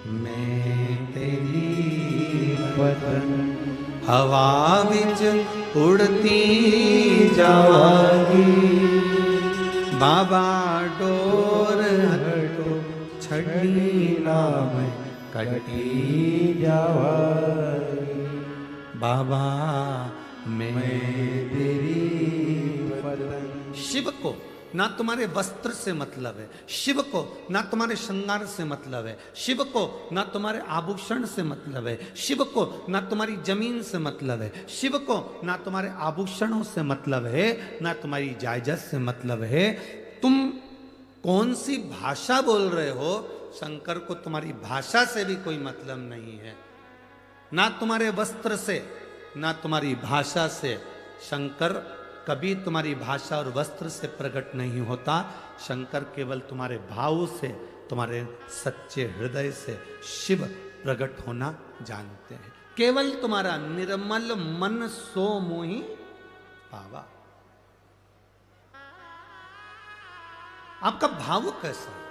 मैं तेरी पतन हवा विच उड़ती जावागी, बाबा डोर हटो छड़ी नाम कटी जावागी। बाबा मैं तेरी पतन। शिव को ना तुम्हारे वस्त्र से मतलब है, शिव को ना तुम्हारे श्रृंगार से मतलब है, शिव को ना तुम्हारे आभूषण से मतलब है, शिव को ना तुम्हारी जमीन से मतलब है, शिव को ना तुम्हारे आभूषणों से मतलब है, ना तुम्हारी जायदाद से मतलब है। तुम कौन सी भाषा बोल रहे हो, शंकर को तुम्हारी भाषा से भी कोई मतलब नहीं है, ना तुम्हारे वस्त्र से ना तुम्हारी भाषा से। शंकर कभी तुम्हारी भाषा और वस्त्र से प्रकट नहीं होता, शंकर केवल तुम्हारे भाव से, तुम्हारे सच्चे हृदय से शिव प्रकट होना जानते हैं। केवल तुम्हारा निर्मल मन सो मोहि पावा। आपका भाव कैसा है?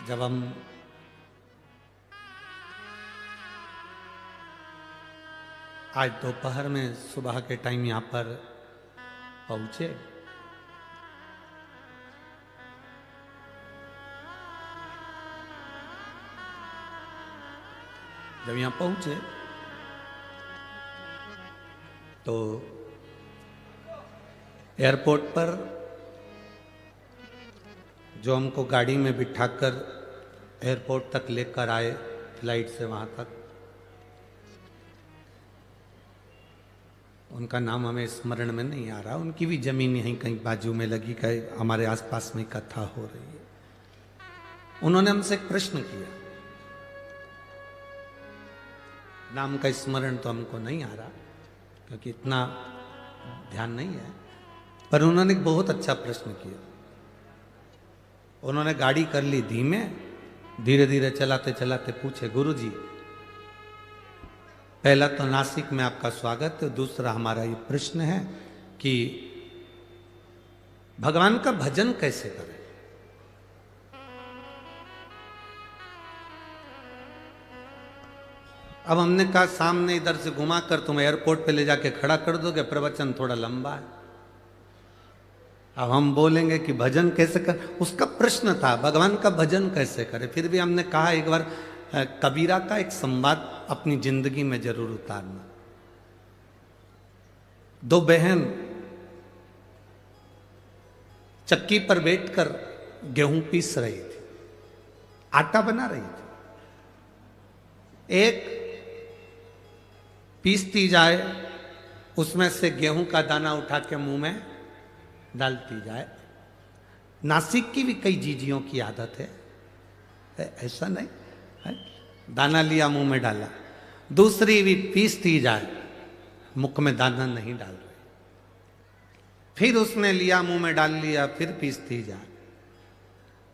जब हम आज दोपहर में सुबह के टाइम यहाँ पर पहुंचे, जब यहाँ पहुंचे तो एयरपोर्ट पर जो हमको गाड़ी में बिठाकर एयरपोर्ट तक लेकर आए, फ्लाइट से वहाँ तक, उनका नाम हमें स्मरण में नहीं आ रहा। उनकी भी जमीन यहीं कहीं बाजू में लगी, कहीं हमारे आसपास में कथा हो रही है। उन्होंने हमसे एक प्रश्न किया, नाम का स्मरण तो हमको नहीं आ रहा क्योंकि इतना ध्यान नहीं है, पर उन्होंने एक बहुत अच्छा प्रश्न किया। उन्होंने गाड़ी कर ली धीमे, धीरे धीरे चलाते चलाते पूछे, गुरुजी पहला तो नासिक में आपका स्वागत है, दूसरा हमारा ये प्रश्न है कि भगवान का भजन कैसे करें। अब हमने कहा सामने इधर से घुमा कर तुम एयरपोर्ट पे ले जाके खड़ा कर दोगे, प्रवचन थोड़ा लंबा है। अब हम बोलेंगे कि भजन कैसे कर, उसका प्रश्न था भगवान का भजन कैसे करें। फिर भी हमने कहा एक बार कबीरा का एक संवाद अपनी जिंदगी में जरूर उतारना। दो बहन चक्की पर बैठकर गेहूं पीस रही थी, आटा बना रही थी। एक पीसती जाए, उसमें से गेहूं का दाना उठा के मुंह में डालती जाए। नासिक की भी कई जीजियों की आदत है, ऐसा नहीं है? दाना लिया मुंह में डाला, दूसरी भी पीसती जाए, मुख में दाना नहीं डाल रही, फिर उसने लिया मुंह में डाल लिया, फिर पीसती जाए।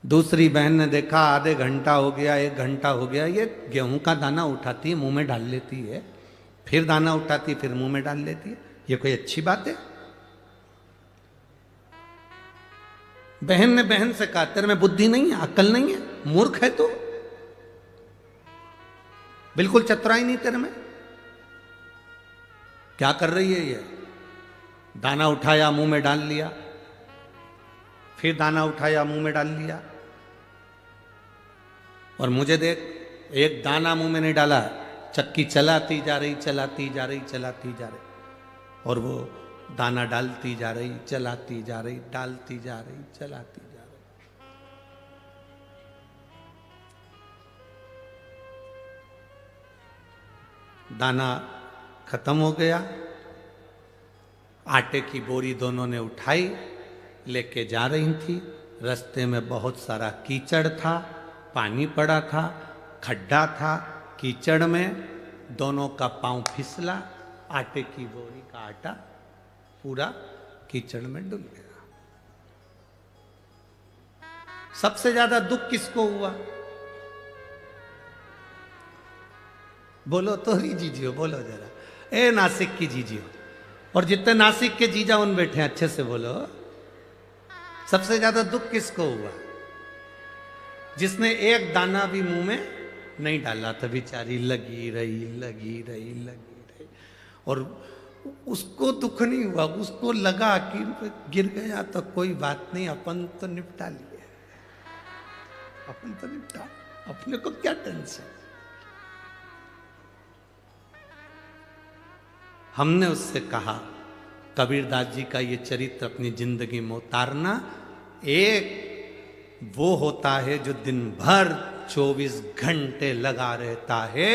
दूसरी बहन ने देखा आधे घंटा हो गया, 1 घंटा हो गया, ये गेहूं का दाना उठाती है मुंह में डाल लेती है, फिर दाना उठाती फिर मुंह में डाल लेती है, ये कोई अच्छी बात है? बहन ने बहन से कहा तेरे में बुद्धि नहीं है, अक्ल नहीं है, मूर्ख है तू, बिल्कुल चतुराई नहीं तेरे में। क्या कर रही है ये? दाना उठाया मुंह में डाल लिया, फिर दाना उठाया मुंह में डाल लिया, और मुझे देख एक दाना मुंह में नहीं डाला, चक्की चलाती जा रही चलाती जा रही चलाती जा रही, और वो दाना डालती जा रही चलाती जा रही डालती जा रही चलाती जा रही। दाना खत्म हो गया, आटे की बोरी दोनों ने उठाई, लेके जा रही थी। रास्ते में बहुत सारा कीचड़ था, पानी पड़ा था, खड्डा था, कीचड़ में दोनों का पांव फिसला, आटे की बोरी का आटा पूरा कीचड़ में डूब गया। सबसे ज्यादा दुख किसको हुआ? बोलो तो ही जीजियो, बोलो जरा, ए नासिक की जीजियो। और जितने नासिक के जीजा उन बैठे हैं, अच्छे से बोलो। सबसे ज्यादा दुख किसको हुआ? जिसने एक दाना भी मुंह में नहीं डाला था, बेचारी लगी रही लगी रही लगी रही, और उसको दुख नहीं हुआ, उसको लगा कि गिर गया तो कोई बात नहीं, अपन तो निपटा लिए, अपन तो निपटा, अपने को क्या टेंशन। हमने उससे कहा, कबीरदास जी का ये चरित्र अपनी जिंदगी में उतारना। एक वो होता है जो दिन भर 24 घंटे लगा रहता है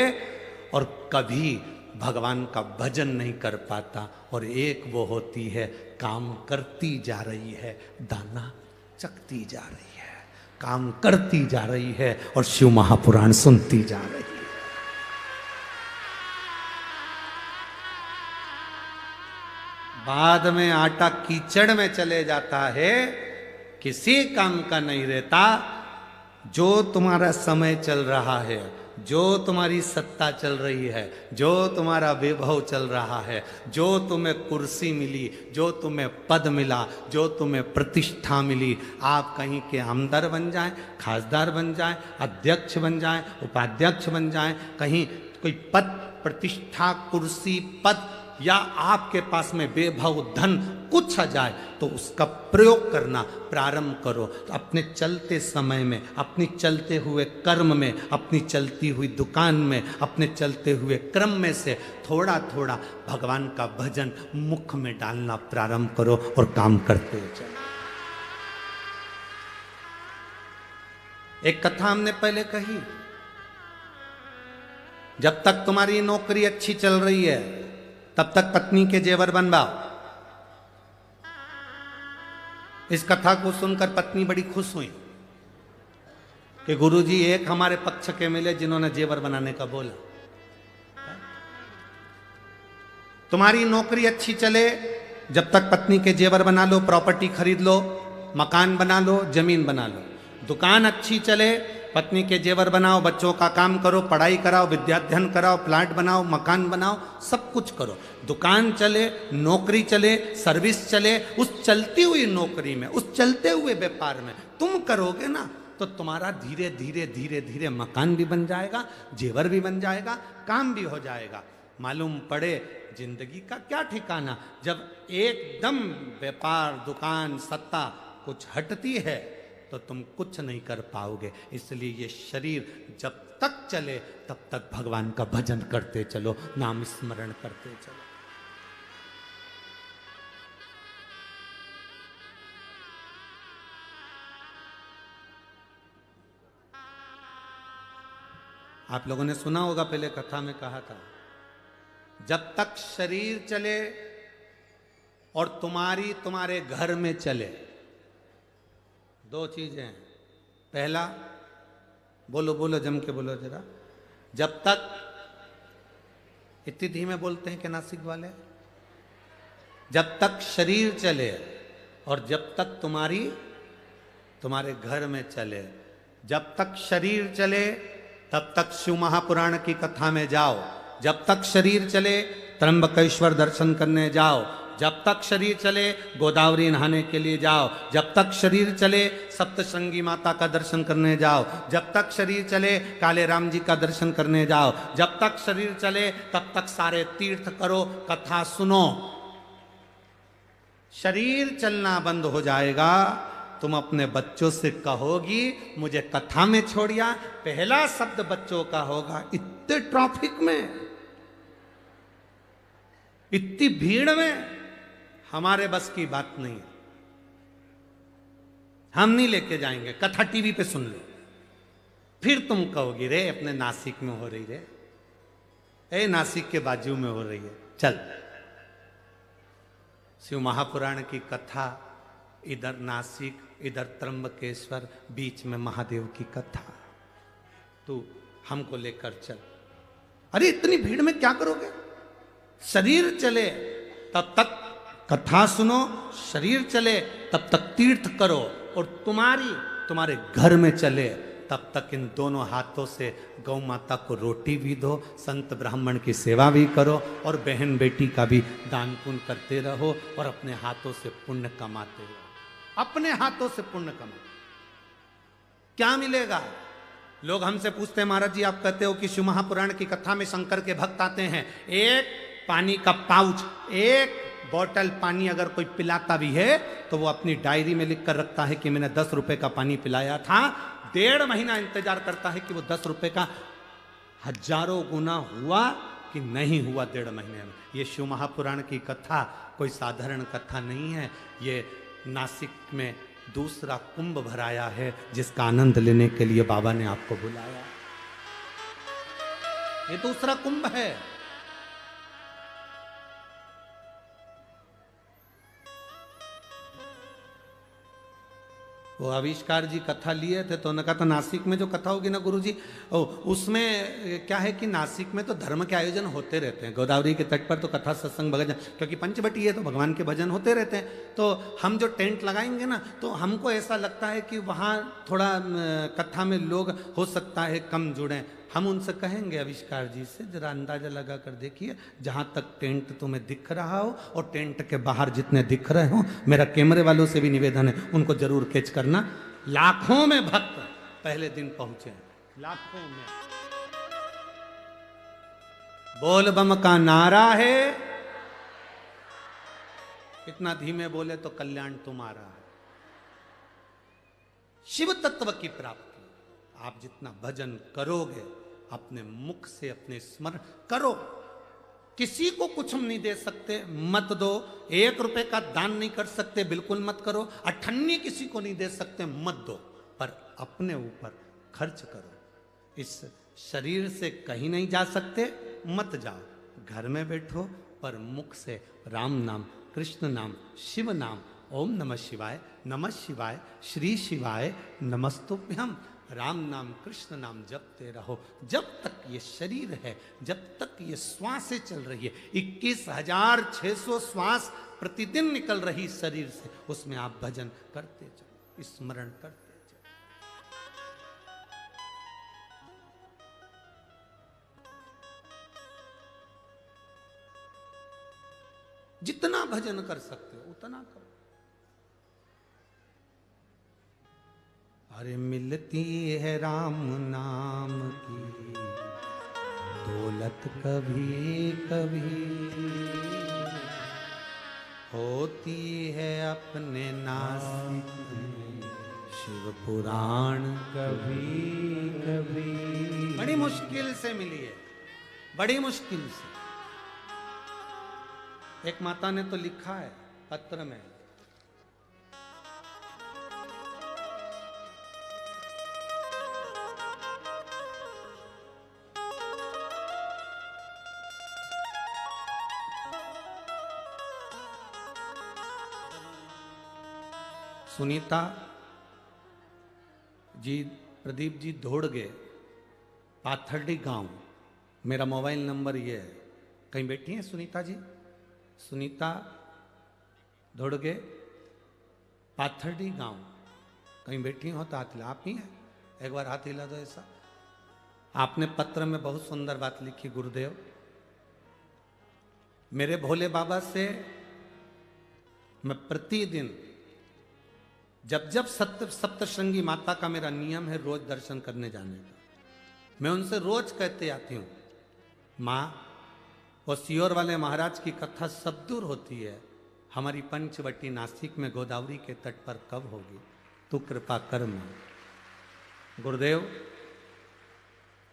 और कभी भगवान का भजन नहीं कर पाता, और एक वो होती है काम करती जा रही है, दाना चखती जा रही है, काम करती जा रही है और शिव महापुराण सुनती जा रही है। बाद में आटा कीचड़ में चले जाता है, किसी काम का नहीं रहता। जो तुम्हारा समय चल रहा है, जो तुम्हारी सत्ता चल रही है, जो तुम्हारा वैभव चल रहा है, जो तुम्हें कुर्सी मिली, जो तुम्हें पद मिला, जो तुम्हें प्रतिष्ठा मिली, आप कहीं के आमदार बन जाएं, खासदार बन जाएं, अध्यक्ष बन जाएं, उपाध्यक्ष बन जाएं, कहीं कोई पद प्रतिष्ठा कुर्सी पद या आपके पास में वैभव धन कुछ आ जाए, तो उसका प्रयोग करना प्रारंभ करो। तो अपने चलते समय में, अपनी चलते हुए कर्म में, अपनी चलती हुई दुकान में, अपने चलते हुए क्रम में से थोड़ा थोड़ा भगवान का भजन मुख में डालना प्रारंभ करो और काम करते चलो। एक कथा हमने पहले कही, जब तक तुम्हारी नौकरी अच्छी चल रही है तब तक पत्नी के जेवर बनवाओ। इस कथा को सुनकर पत्नी बड़ी खुश हुई कि गुरुजी एक हमारे पक्ष के मिले जिन्होंने जेवर बनाने का बोला। तुम्हारी नौकरी अच्छी चले जब तक पत्नी के जेवर बना लो, प्रॉपर्टी खरीद लो, मकान बना लो, जमीन बना लो। दुकान अच्छी चले, पत्नी के जेवर बनाओ, बच्चों का काम करो, पढ़ाई कराओ, विद्याध्ययन कराओ, प्लाट बनाओ, मकान बनाओ, सब कुछ करो। दुकान चले, नौकरी चले, सर्विस चले, उस चलती हुई नौकरी में, उस चलते हुए व्यापार में तुम करोगे ना, तो तुम्हारा धीरे धीरे धीरे धीरे मकान भी बन जाएगा, जेवर भी बन जाएगा, काम भी हो जाएगा। मालूम पड़े जिंदगी का क्या ठिकाना, जब एकदम व्यापार दुकान सत्ता कुछ हटती है तो तुम कुछ नहीं कर पाओगे। इसलिए ये शरीर जब तक चले तब तक भगवान का भजन करते चलो, नाम स्मरण करते चलो। आप लोगों ने सुना होगा, पहले कथा में कहा था, जब तक शरीर चले और तुम्हारे घर में चले, दो चीजें हैं। पहला, बोलो बोलो जम के बोलो जरा, जब तक, इतनी धीमे बोलते हैं कि नासिक वाले, जब तक शरीर चले और जब तक तुम्हारे घर में चले। जब तक शरीर चले तब तक शिव महापुराण की कथा में जाओ, जब तक शरीर चले त्र्यंबकेश्वर दर्शन करने जाओ, जब तक शरीर चले गोदावरी नहाने के लिए जाओ, जब तक शरीर चले सप्तशृंगी माता का दर्शन करने जाओ, जब तक शरीर चले काले राम जी का दर्शन करने जाओ, जब तक शरीर चले तब तक सारे तीर्थ करो, कथा सुनो। शरीर चलना बंद हो जाएगा, तुम अपने बच्चों से कहोगी मुझे कथा में छोड़िया, पहला शब्द बच्चों का होगा, इतने ट्रैफिक में, इतनी भीड़ में हमारे बस की बात नहीं, हम नहीं लेके जाएंगे, कथा टीवी पे सुन लो। फिर तुम कहोगी रे अपने नासिक में हो रही रे, ए नासिक के बाजू में हो रही है, चल। शिव महापुराण की कथा, इधर नासिक, इधर त्र्यंबकेश्वर, बीच में महादेव की कथा, तू हमको लेकर चल। अरे इतनी भीड़ में क्या करोगे? शरीर चले तब तक कथा सुनो, शरीर चले तब तक तीर्थ करो, और तुम्हारे घर में चले तब तक इन दोनों हाथों से गौ माता को रोटी भी दो, संत ब्राह्मण की सेवा भी करो और बहन बेटी का भी दान पुण्य करते रहो और अपने हाथों से पुण्य कमाते रहो। अपने हाथों से पुण्य कमाओ। क्या मिलेगा? लोग हमसे पूछते हैं, महाराज जी आप कहते हो कि शिव महापुराण की कथा में शंकर के भक्त आते हैं, एक पानी का पाउच, एक बॉटल पानी अगर कोई पिलाता भी है तो वो अपनी डायरी में लिख कर रखता है कि मैंने 10 रुपए का पानी पिलाया था। 1.5 महीना इंतजार करता है कि वो 10 रुपए का हजारों गुना हुआ कि नहीं हुआ 1.5 महीने में। ये शिव महापुराण की कथा कोई साधारण कथा नहीं है। ये नासिक में दूसरा कुंभ भराया है जिसका आनंद लेने के लिए बाबा ने आपको बुलाया। ये दूसरा कुंभ है। वो आविष्कार जी कथा लिए थे तो उन्होंने कहा था नासिक में जो कथा होगी ना गुरुजी, उसमें क्या है कि नासिक में तो धर्म के आयोजन होते रहते हैं। गोदावरी के तट पर तो कथा सत्संग भजन, क्योंकि पंचवटी है तो भगवान के भजन होते रहते हैं। तो हम जो टेंट लगाएंगे ना तो हमको ऐसा लगता है कि वहाँ थोड़ा कथा में लोग हो सकता है कम जुड़ें। हम उनसे कहेंगे आविष्कार जी से, जरा अंदाजा लगा कर देखिए, जहां तक टेंट तुम्हें दिख रहा हो और टेंट के बाहर जितने दिख रहे हो, मेरा कैमरे वालों से भी निवेदन है उनको जरूर कैच करना। लाखों में भक्त पहले दिन पहुंचे, लाखों में। बोल बम का नारा है, इतना धीमे बोले तो कल्याण तुम्हारा है। शिव तत्व की प्राप्ति, आप जितना भजन करोगे अपने मुख से अपने स्मरण करो। किसी को कुछ हम नहीं दे सकते, मत दो। 1 रुपए का दान नहीं कर सकते, बिल्कुल मत करो। अठन्नी किसी को नहीं दे सकते, मत दो। पर अपने ऊपर खर्च करो। इस शरीर से कहीं नहीं जा सकते, मत जाओ। घर में बैठो पर मुख से राम नाम, कृष्ण नाम, शिव नाम, ओम नमः शिवाय, नमः शिवाय, श्री शिवाय, नमस्तुभ्यम, राम नाम कृष्ण नाम जपते रहो। जब तक ये शरीर है, जब तक ये श्वासें चल रही है, 21,600 श्वास प्रतिदिन निकल रही शरीर से, उसमें आप भजन करते चलो, स्मरण करते चलो। जितना भजन कर सकते हो उतना करो। अरे मिलती है राम नाम की दौलत कभी कभी, होती है अपने नासिक में शिव पुराण कभी कभी। बड़ी मुश्किल से मिली है, बड़ी मुश्किल से। एक माता ने तो लिखा है पत्र में, सुनीता जी, प्रदीप जी धोड़गे, पाथर्डी गांव, मेरा मोबाइल नंबर ये है। कहीं बैठी हैं सुनीता जी? सुनीता धोड़गे, पाथर्डी गांव, कहीं बैठी हो तो हाथ हिला। आप ही हैं? एक बार हाथ हिला दो ऐसा। आपने पत्र में बहुत सुंदर बात लिखी, गुरुदेव मेरे भोले बाबा से मैं प्रतिदिन जब जब सप्तशृंगी माता का मेरा नियम है रोज दर्शन करने जाने का, मैं उनसे रोज कहते आती हूँ, माँ वो सियोर वाले महाराज की कथा सब दूर होती है, हमारी पंचवटी नासिक में गोदावरी के तट पर कब होगी? तू कृपा कर माँ। गुरुदेव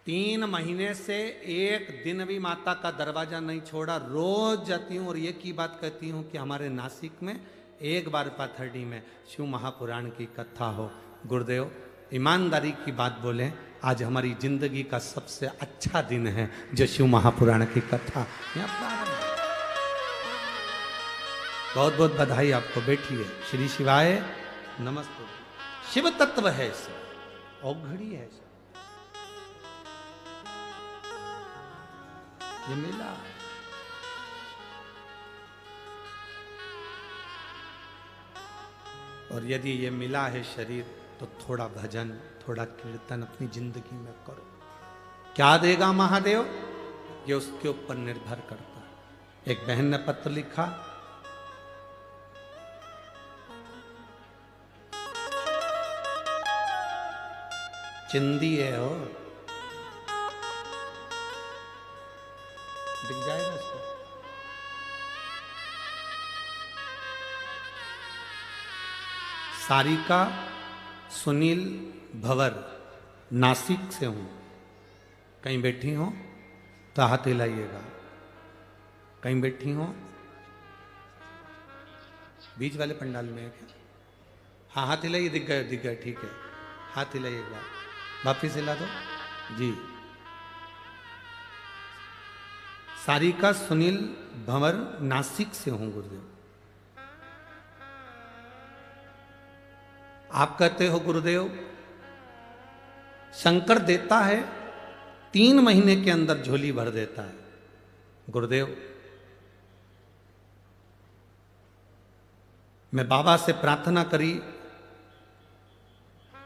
3 महीने से एक दिन भी माता का दरवाजा नहीं छोड़ा, रोज जाती हूँ और ये की बात कहती हूँ कि हमारे नासिक में एक बार पाथर्डी में शिव महापुराण की कथा हो। गुरुदेव ईमानदारी की बात बोलें, आज हमारी जिंदगी का सबसे अच्छा दिन है जो शिव महापुराण की कथा यहाँ प्रारंभ। बहुत बहुत बधाई आपको। बैठिए। श्री शिवाय नमस्ते। शिव तत्व है सब, औघड़ी है सब, ये मिला। और यदि ये मिला है शरीर तो थोड़ा भजन, थोड़ा कीर्तन अपनी जिंदगी में करो। क्या देगा महादेव, ये उसके ऊपर निर्भर करता है। एक बहन ने पत्र लिखा, चिंदी है हो, दिख जाएगा इसको। सारिका सुनील भंवर, नासिक से हूं, कहीं बैठी हो तो हाथ हिलाइएगा। कहीं बैठी हो, बीच वाले पंडाल में है क्या? हाँ हाथ हिलाइए, दिख गए, ठीक है, हाथ हिलाइए एक बार, वापिस हिला दो जी। सारिका सुनील भंवर, नासिक से हूं गुरुदेव। आप कहते हो गुरुदेव शंकर देता है 3 महीने के अंदर झोली भर देता है। गुरुदेव मैं बाबा से प्रार्थना करी,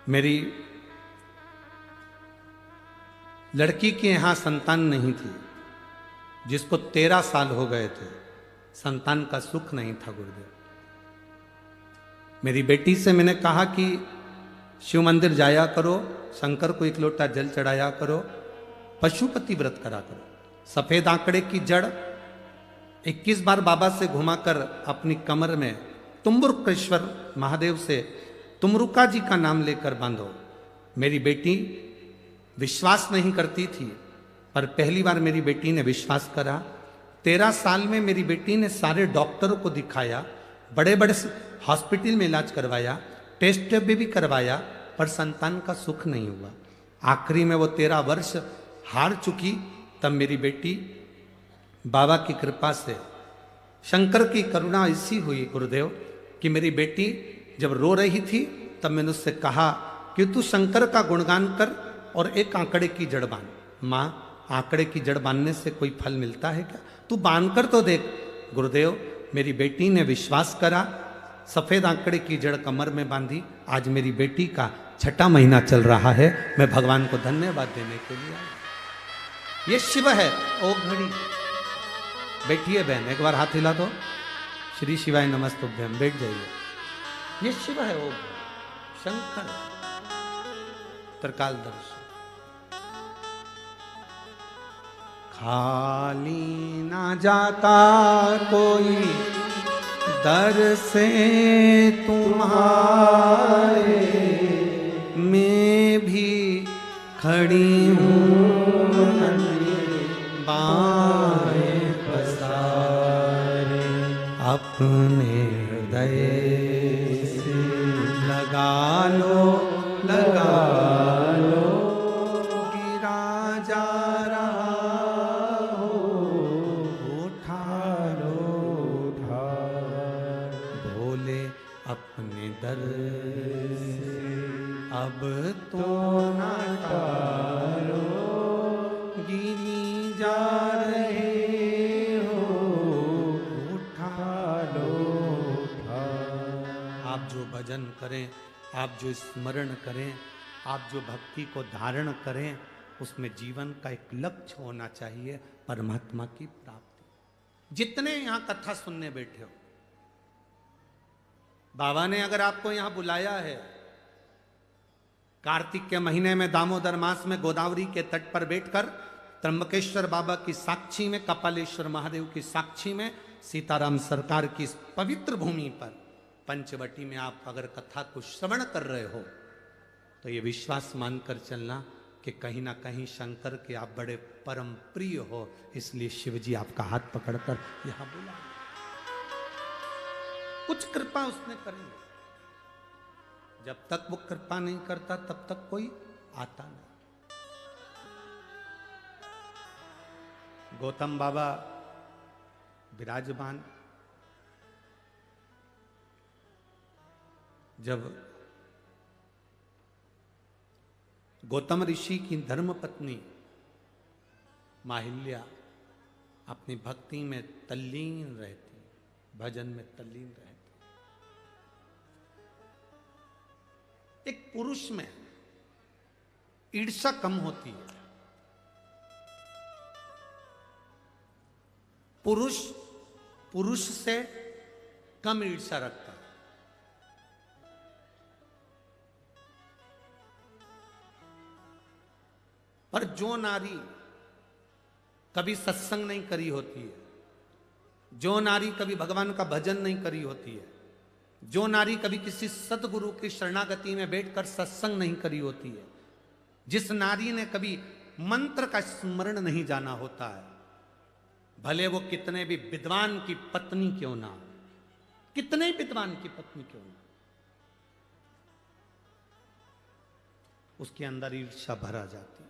मेरी लड़की के यहां संतान नहीं थी, जिसको 13 साल हो गए थे, संतान का सुख नहीं था गुरुदेव। मेरी बेटी से मैंने कहा कि शिव मंदिर जाया करो, शंकर को 1 लोटा जल चढ़ाया करो, पशुपति व्रत करा करो। सफेद आंकड़े की जड़ 21 बार बाबा से घुमाकर अपनी कमर में तुम्बुरुकेश्वर महादेव से तुमरुका जी का नाम लेकर बांधो। मेरी बेटी विश्वास नहीं करती थी, पर पहली बार मेरी बेटी ने विश्वास करा। 13 साल में मेरी बेटी ने सारे डॉक्टरों को दिखाया, बड़े बड़े हॉस्पिटल में इलाज करवाया, टेस्ट भी करवाया, पर संतान का सुख नहीं हुआ। आखिरी में वो 13 वर्ष हार चुकी। तब मेरी बेटी बाबा की कृपा से, शंकर की करुणा ऐसी हुई गुरुदेव कि मेरी बेटी जब रो रही थी तब मैंने उससे कहा कि तू शंकर का गुणगान कर और एक आंकड़े की जड़ बांध। माँ आंकड़े की जड़ बांधने से कोई फल मिलता है क्या? तू बांध कर तो देख। गुरुदेव मेरी बेटी ने विश्वास करा, सफेद आंकड़े की जड़ कमर में बांधी। आज मेरी बेटी का 6ठा महीना चल रहा है। मैं भगवान को धन्यवाद देने के लिए आया। ये शिव है। ओ घड़ी बैठिए बहन, एक बार हाथ हिला दो। श्री शिवाय नमस्तुभ्यम, बैठ जाइए। ये शिव है, ओ शंकर त्रिकालदर्शी। खाली ना जाता कोई दर से तुम्हारे, मैं भी खड़ी हूँ बाएं पसारे। अपने हृदय से लगा लो गिरा जा रहा हो, उठा भोले अपने दर से अब तो ना टालो, गिनी जा रहे हो, उठा लो। आप जो भजन करें, आप जो स्मरण करें, आप जो भक्ति को धारण करें, उसमें जीवन का एक लक्ष्य होना चाहिए, परमात्मा की प्राप्ति। जितने यहां कथा सुनने बैठे हो, बाबा ने अगर आपको यहां बुलाया है, कार्तिक के महीने में दामोदर मास में गोदावरी के तट पर बैठकर त्र्यंबकेश्वर बाबा की साक्षी में, कपालेश्वर महादेव की साक्षी में, सीताराम सरकार की इस पवित्र भूमि पर पंचवटी में आप अगर कथा को श्रवण कर रहे हो, तो ये विश्वास मानकर चलना कि कहीं ना कहीं शंकर के आप बड़े परम प्रिय हो, इसलिए शिवजी आपका हाथ पकड़कर यहां बुला। कुछ कृपा उसने करी। जब तक वो कृपा नहीं करता तब तक कोई आता नहीं। गौतम बाबा विराजमान, जब गौतम ऋषि की धर्मपत्नी माहिल्या अपनी भक्ति में तल्लीन रहती, भजन में तल्लीन रहती, एक पुरुष में ईर्ष्या कम होती है। पुरुष पुरुष से कम ईर्ष्या रखता है। पर जो नारी कभी सत्संग नहीं करी होती है, जो नारी कभी भगवान का भजन नहीं करी होती है, जो नारी कभी किसी सतगुरु की शरणागति में बैठकर सत्संग नहीं करी होती है, जिस नारी ने कभी मंत्र का स्मरण नहीं जाना होता है, भले वो कितने भी विद्वान की पत्नी क्यों ना, कितने विद्वान की पत्नी क्यों ना, उसके अंदर ईर्ष्या भरा जाती है।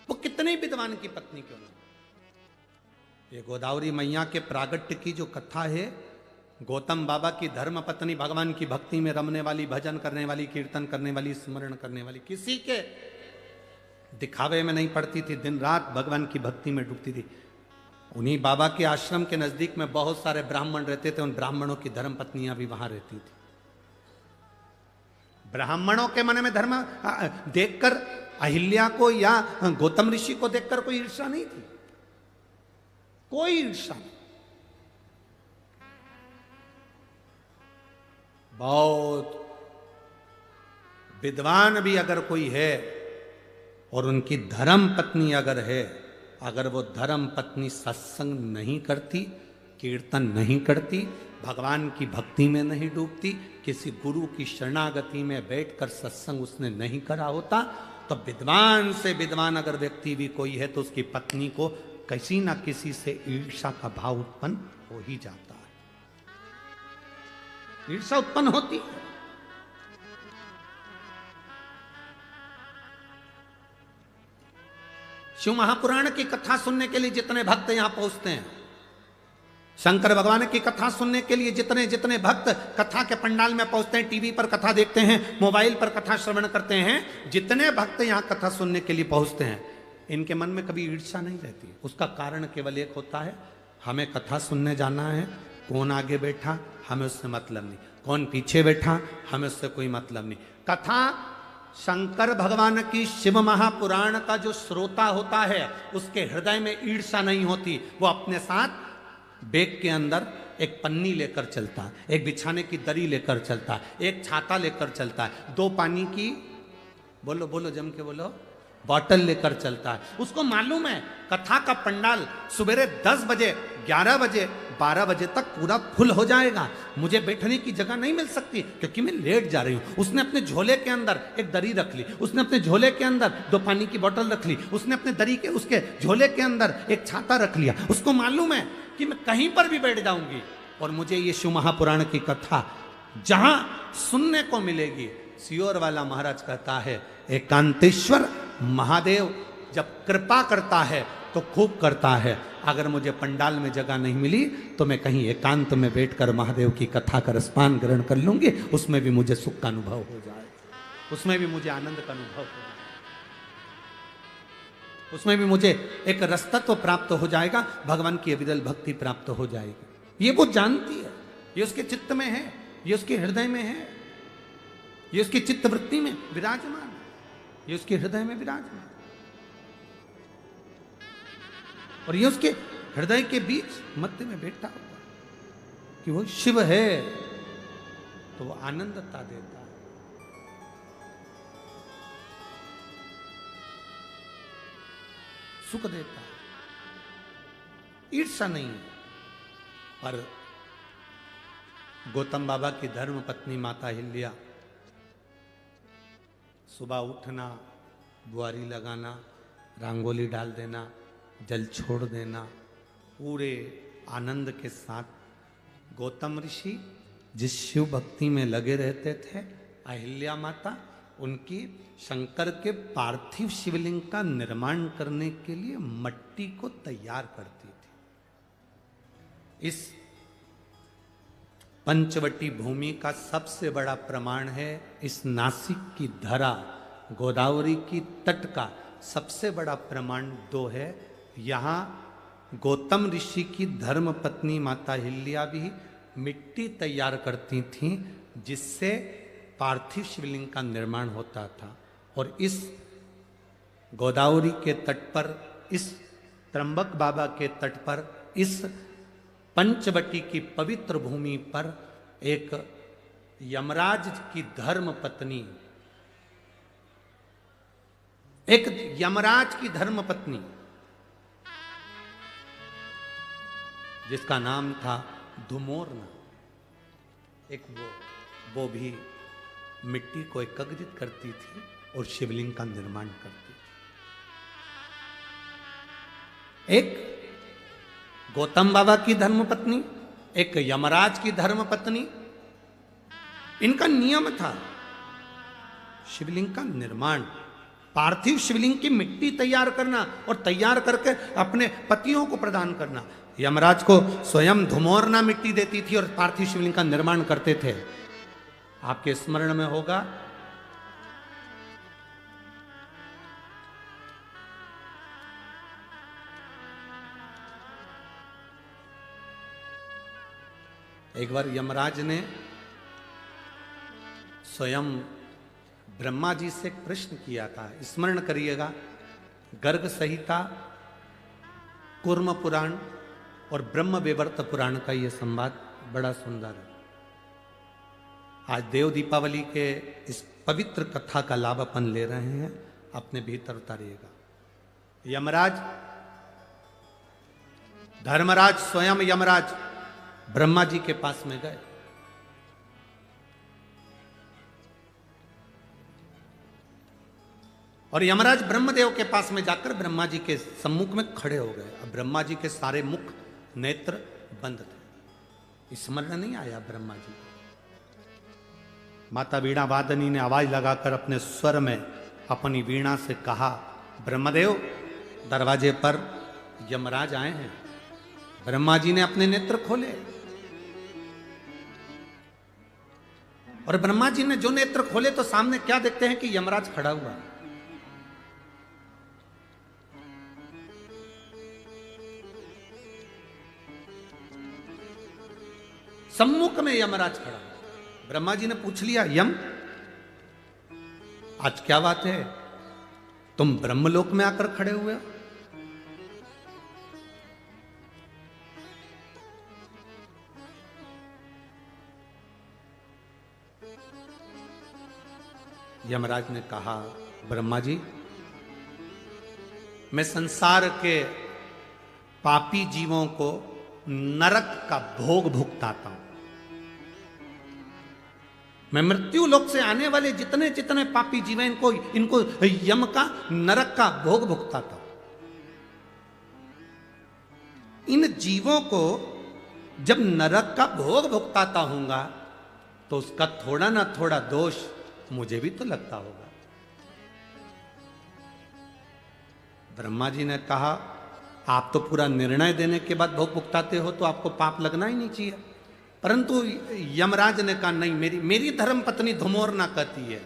वो कितने विद्वान की पत्नी क्यों ना। ये गोदावरी मैया के प्रागट्य की जो कथा है, गौतम बाबा की धर्म पत्नी भगवान की भक्ति में रमने वाली, भजन करने वाली, कीर्तन करने वाली, स्मरण करने वाली, किसी के दिखावे में नहीं पड़ती थी, दिन रात भगवान की भक्ति में डूबती थी। उन्हीं बाबा के आश्रम के नजदीक में बहुत सारे ब्राह्मण रहते थे, उन ब्राह्मणों की धर्म पत्नियां भी वहां रहती थी। ब्राह्मणों के मन में धर्म देखकर अहिल्या को या गौतम ऋषि को देखकर कोई ईर्ष्या नहीं थी, कोई ईर्ष्या नहीं। बहुत विद्वान भी अगर कोई है और उनकी धर्म पत्नी अगर है, अगर वो धर्म पत्नी सत्संग नहीं करती, कीर्तन नहीं करती, भगवान की भक्ति में नहीं डूबती, किसी गुरु की शरणागति में बैठकर सत्संग उसने नहीं करा होता, तो विद्वान से विद्वान अगर व्यक्ति भी कोई है तो उसकी पत्नी को किसी ना किसी से ईर्ष्या का भाव उत्पन्न हो ही जाता है। ईर्ष्या उत्पन्न होती है। शिव महापुराण की कथा सुनने के लिए जितने भक्त यहां पहुंचते हैं, शंकर भगवान की कथा सुनने के लिए जितने जितने भक्त कथा के पंडाल में पहुंचते हैं, टीवी पर कथा देखते हैं, मोबाइल पर कथा श्रवण करते हैं, जितने भक्त यहां कथा सुनने के लिए पहुंचते हैं, इनके मन में कभी ईर्ष्या नहीं रहती। उसका कारण केवल एक होता है, हमें कथा सुनने जाना है, कौन आगे बैठा हमें उससे मतलब नहीं, कौन पीछे बैठा हमें उससे कोई मतलब नहीं। कथा शंकर भगवान की शिव महापुराण का जो श्रोता होता है उसके हृदय में ईर्ष्या नहीं होती। वो अपने साथ बैग के अंदर एक पन्नी लेकर चलता है, एक बिछाने की दरी लेकर चलता है, एक छाता लेकर चलता है, 2 पानी की बोलो बोलो जम के बोलो बॉटल लेकर चलता है। उसको मालूम है कथा का पंडाल सुबेरे 10 बजे 11 बजे 12 बजे तक पूरा फुल हो जाएगा, मुझे बैठने की जगह नहीं मिल सकती क्योंकि मैं लेट जा रही हूँ। उसने अपने झोले के अंदर एक दरी रख ली, उसने अपने झोले के अंदर 2 पानी की बोतल रख ली, उसने अपने दरी के उसके झोले के अंदर एक छाता रख लिया। उसको मालूम है कि मैं कहीं पर भी बैठ जाऊंगी और मुझे ये शिव महापुराण की कथा जहां सुनने को मिलेगी। सियोर वाला महाराज कहता है, एकांतेश्वर महादेव जब कृपा करता है तो खूब करता है। अगर मुझे पंडाल में जगह नहीं मिली तो मैं कहीं एकांत में बैठकर महादेव की कथा का रसपान ग्रहण कर लूंगी, उसमें भी मुझे सुख का अनुभव हो जाए, उसमें भी मुझे आनंद का अनुभव हो जाए, उसमें भी मुझे एक रसतत्व प्राप्त हो जाएगा, भगवान की अविरल भक्ति प्राप्त हो जाएगी। ये वो जानती है, ये उसके चित्त में है, ये उसके हृदय में है, ये उसकी चित्तवृत्ति में विराजमान है, ये उसके हृदय में विराजमान, और ये उसके हृदय के बीच मध्य में बैठा हुआ कि वो शिव है, तो वो आनंदता देता है। सुख देता है, ईर्ष्या नहीं है। पर गौतम बाबा की धर्म पत्नी माता हिल्या, सुबह उठना, बुआरी लगाना, रंगोली डाल देना, जल छोड़ देना, पूरे आनंद के साथ गौतम ऋषि जिस शिव भक्ति में लगे रहते थे, अहिल्या माता उनकी शंकर के पार्थिव शिवलिंग का निर्माण करने के लिए मट्टी को तैयार करती थी। इस पंचवटी भूमि का सबसे बड़ा प्रमाण है, इस नासिक की धरा, गोदावरी की तट का सबसे बड़ा प्रमाण 2 है। यहाँ गौतम ऋषि की धर्म पत्नी माता हिल्या भी मिट्टी तैयार करती थीं जिससे पार्थिव शिवलिंग का निर्माण होता था। और इस गोदावरी के तट पर, इस त्र्यंबक बाबा के तट पर, इस पंचवटी की पवित्र भूमि पर एक यमराज की धर्म पत्नी, एक यमराज की धर्म पत्नी जिसका नाम था धुमोरना, एक वो भी मिट्टी को एकत्रित करती थी और शिवलिंग का निर्माण करती थी। एक गौतम बाबा की धर्मपत्नी, एक यमराज की धर्मपत्नी, इनका नियम था शिवलिंग का निर्माण, पार्थिव शिवलिंग की मिट्टी तैयार करना और तैयार करके अपने पतियों को प्रदान करना। यमराज को स्वयं धुमोरना मिट्टी देती थी और पार्थिव शिवलिंग का निर्माण करते थे। आपके स्मरण में होगा एक बार यमराज ने स्वयं ब्रह्मा जी से एक प्रश्न किया था, स्मरण करिएगा। गर्ग संहिता, कूर्म पुराण और ब्रह्म विवर्त पुराण का यह संवाद बड़ा सुंदर है। आज देव दीपावली के इस पवित्र कथा का लाभ अपन ले रहे हैं, अपने भीतर उतारिएगा। यमराज, धर्मराज स्वयं यमराज ब्रह्मा जी के पास में गए। और यमराज ब्रह्मदेव के पास में जाकर ब्रह्मा जी के सम्मुख में खड़े हो गए। अब ब्रह्मा जी के सारे मुख नेत्र बंद थे, स्मरण नहीं आया ब्रह्मा जी को। माता वीणा वादनी ने आवाज लगाकर अपने स्वर में अपनी वीणा से कहा, ब्रह्मदेव, दरवाजे पर यमराज आए हैं। ब्रह्मा जी ने अपने नेत्र खोले और ब्रह्मा जी ने जो नेत्र खोले तो सामने क्या देखते हैं कि यमराज खड़ा हुआ। सम्मुख में यमराज खड़ा। ब्रह्मा जी ने पूछ लिया, यम, आज क्या बात है, तुम ब्रह्मलोक में आकर खड़े हुए हो? यमराज ने कहा, ब्रह्मा जी, मैं संसार के पापी जीवों को नरक का भोग भुगताता हूं। मैं मृत्यु लोक से आने वाले जितने जितने पापी जीव हैं, इनको यम का, नरक का भोग भुगताता हूं। इन जीवों को जब नरक का भोग भुगताता हूंगा तो उसका थोड़ा ना थोड़ा दोष मुझे भी तो लगता होगा। ब्रह्मा जी ने कहा, आप तो पूरा निर्णय देने के बाद भोग भुगताते हो तो आपको पाप लगना ही नहीं चाहिए। परंतु यमराज ने कहा, नहीं, मेरी धर्म पत्नी धुमोरना कहती है,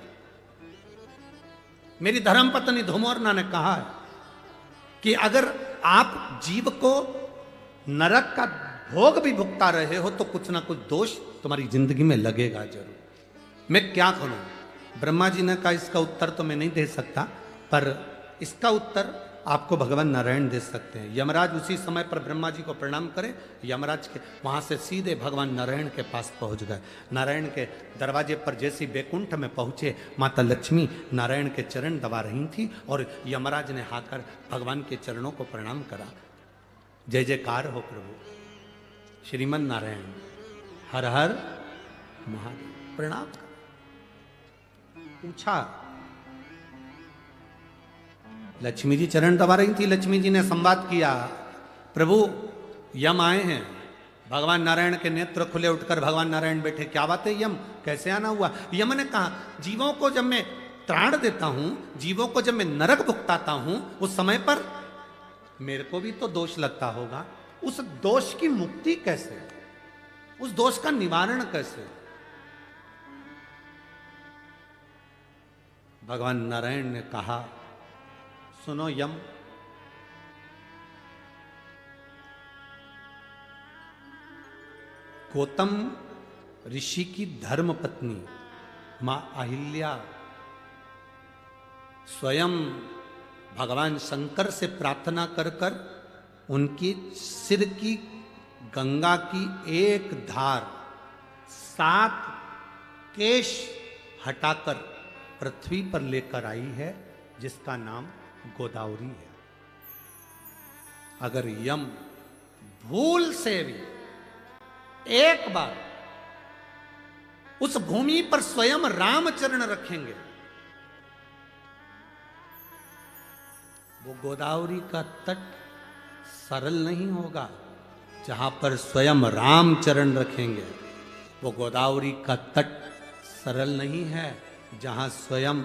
मेरी धर्म पत्नी धुमोरना ने कहा है कि अगर आप जीव को नरक का भोग भी भुगता रहे हो तो कुछ ना कुछ दोष तुम्हारी जिंदगी में लगेगा जरूर। मैं क्या करूं? ब्रह्मा जी ने कहा, इसका उत्तर तो मैं नहीं दे सकता, पर इसका उत्तर आपको भगवान नारायण दे सकते हैं। यमराज उसी समय पर ब्रह्मा जी को प्रणाम करे, यमराज के वहां से सीधे भगवान नारायण के पास पहुंच गए। नारायण के दरवाजे पर जैसे बैकुंठ में पहुंचे, माता लक्ष्मी नारायण के चरण दबा रही थी और यमराज ने आकर भगवान के चरणों को प्रणाम करा। जय जयकार हो प्रभु, श्रीमन नारायण, हर हर महादेव। प्रणाम कर पूछा, लक्ष्मी जी चरण दबा रही थी। लक्ष्मी जी ने संवाद किया, प्रभु यम आए हैं। भगवान नारायण के नेत्र खुले, उठकर भगवान नारायण बैठे। क्या बात है यम, कैसे आना हुआ? यम ने कहा, जीवों को जब मैं त्राण देता हूं, जीवों को जब मैं नरक भुगताता हूं, उस समय पर मेरे को भी तो दोष लगता होगा। उस दोष की मुक्ति कैसे, उस दोष का निवारण कैसे? भगवान नारायण ने कहा, सुनो यम, गौतम ऋषि की धर्म पत्नी मां अहिल्या स्वयं भगवान शंकर से प्रार्थना कर कर उनकी सिर की गंगा की एक धार 7 केश हटाकर पृथ्वी पर लेकर आई है, जिसका नाम गोदावरी है। अगर यम भूल से भी एक बार उस भूमि पर स्वयं रामचरण रखेंगे, वो गोदावरी का तट सरल नहीं होगा। जहां पर स्वयं रामचरण रखेंगे, वो गोदावरी का तट सरल नहीं है। जहां स्वयं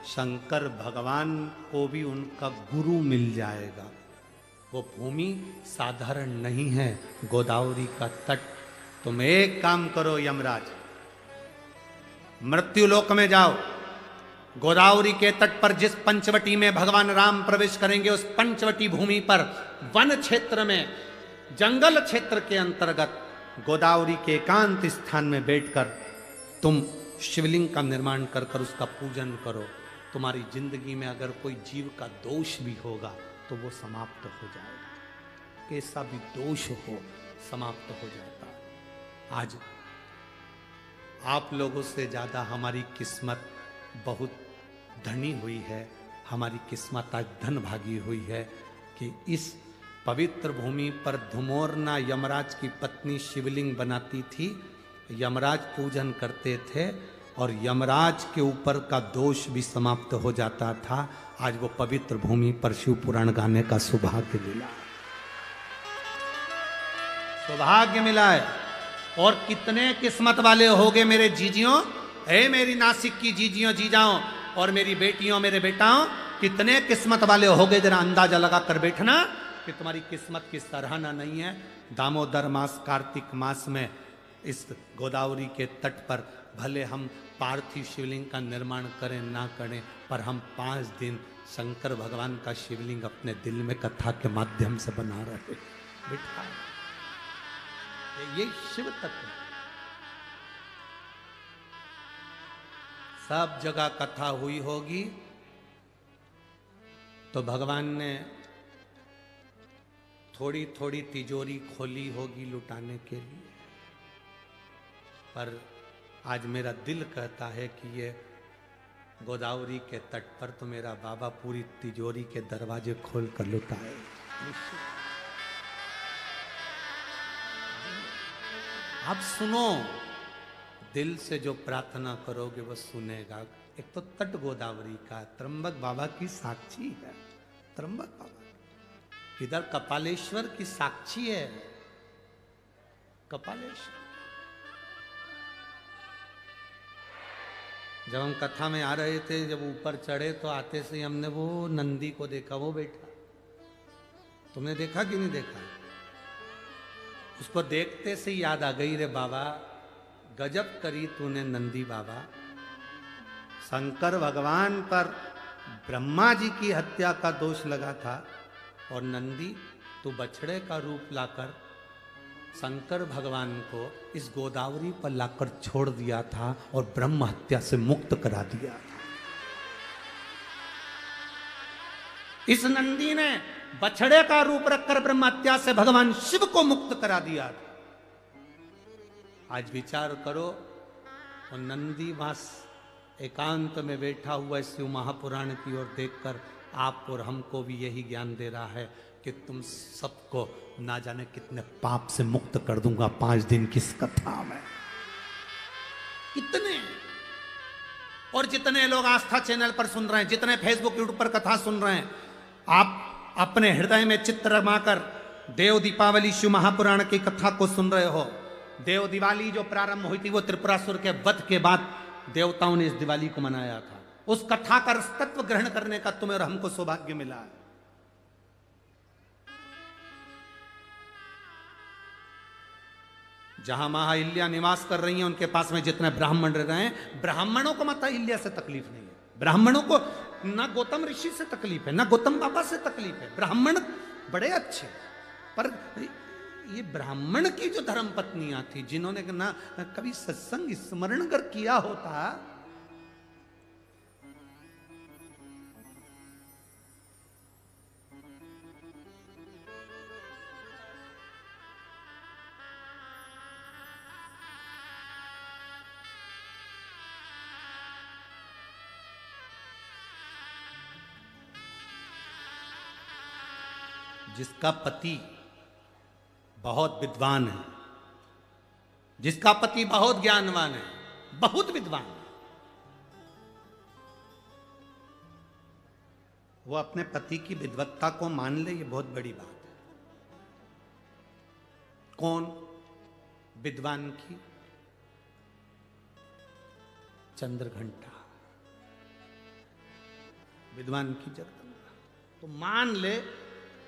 शंकर भगवान को भी उनका गुरु मिल जाएगा, वो भूमि साधारण नहीं है, गोदावरी का तट। तुम एक काम करो यमराज, मृत्युलोक में जाओ, गोदावरी के तट पर जिस पंचवटी में भगवान राम प्रवेश करेंगे, उस पंचवटी भूमि पर वन क्षेत्र में, जंगल क्षेत्र के अंतर्गत गोदावरी के एकांत स्थान में बैठकर तुम शिवलिंग का निर्माण कर कर उसका पूजन करो। तुम्हारी जिंदगी में अगर कोई जीव का दोष भी होगा तो वो समाप्त हो जाएगा। कैसा भी दोष हो समाप्त हो जाता है। आज आप लोगों से ज्यादा हमारी किस्मत बहुत धनी हुई है, हमारी किस्मत आज धन भागी हुई है कि इस पवित्र भूमि पर धुमोरना यमराज की पत्नी शिवलिंग बनाती थी, यमराज पूजन करते थे और यमराज के ऊपर का दोष भी समाप्त हो जाता था। आज वो पवित्र भूमि पर शिव पुराण गाने का सौभाग्य मिला, सौभाग्य मिला है। और कितने किस्मत वाले होगे मेरे जीजियों, हे मेरी नासिक की जीजियों जीजाओं और मेरी बेटियों मेरे बेटाओं, कितने किस्मत वाले होगे, जरा अंदाजा लगा कर बैठना कि तुम्हारी किस्मत की सराहना नहीं है। दामोदर मास कार्तिक मास में इस गोदावरी के तट पर भले हम पार्थिव शिवलिंग का निर्माण करें ना करें, पर हम 5 दिन शंकर भगवान का शिवलिंग अपने दिल में कथा के माध्यम से बना रहे बिठा। ये शिव तत्व सब जगह कथा हुई होगी तो भगवान ने थोड़ी थोड़ी तिजोरी खोली होगी लुटाने के लिए, पर आज मेरा दिल कहता है कि ये गोदावरी के तट पर तो मेरा बाबा पूरी तिजोरी के दरवाजे खोल कर लुटाए। आप सुनो, दिल से जो प्रार्थना करोगे वो सुनेगा। एक तो तट गोदावरी का, त्र्यंबक बाबा की साक्षी है, त्र्यंबक बाबा इधर कपालेश्वर की साक्षी है, कपालेश्वर। जब हम कथा में आ रहे थे, जब ऊपर चढ़े तो आते से हमने वो नंदी को देखा, वो बैठा। तुमने देखा कि नहीं देखा? उसको देखते से याद आ गई, रे बाबा गजब करी तूने नंदी बाबा। शंकर भगवान पर ब्रह्मा जी की हत्या का दोष लगा था और नंदी तू बछड़े का रूप लाकर शंकर भगवान को इस गोदावरी पर लाकर छोड़ दिया था और ब्रह्म हत्या से मुक्त करा दिया था। इस नंदी ने बछड़े का रूप रखकर ब्रह्म हत्या से भगवान शिव को मुक्त करा दिया था। आज विचार करो, और नंदी मास एकांत में बैठा हुआ शिव महापुराण की ओर देखकर आप और हमको भी यही ज्ञान दे रहा है कि तुम सबको ना जाने कितने पाप से मुक्त कर दूंगा 5 दिन की इस कथा में। कितने, और जितने लोग आस्था चैनल पर सुन रहे हैं, जितने फेसबुक यूट्यूब पर कथा सुन रहे हैं, आप अपने हृदय में चित्त रमाकर देव दीपावली शिव महापुराण की कथा को सुन रहे हो। देव दिवाली जो प्रारंभ हुई थी वो त्रिपुरासुर के वध के बाद देवताओं ने इस दिवाली को मनाया था। उस कथा का तत्व ग्रहण करने का तुम्हें और हमको सौभाग्य मिला है। जहां मां अहिल्या निवास कर रही हैं, उनके पास में जितने ब्राह्मण रह रहे हैं, ब्राह्मणों को माता अहिल्या से तकलीफ नहीं है। ब्राह्मणों को ना गौतम ऋषि से तकलीफ है, ना गौतम बाबा से तकलीफ है। ब्राह्मण बड़े अच्छे, पर ये ब्राह्मण की जो धर्म पत्नियां थी, जिन्होंने ना कभी सत्संग स्मरण कर किया होता, जिसका पति बहुत विद्वान है, जिसका पति बहुत ज्ञानवान है, बहुत विद्वान है, वो अपने पति की विद्वत्ता को मान ले, ये बहुत बड़ी बात है। कौन? विद्वान की चंद्रघंटा, विद्वान की जगदम्बा, तो मान ले,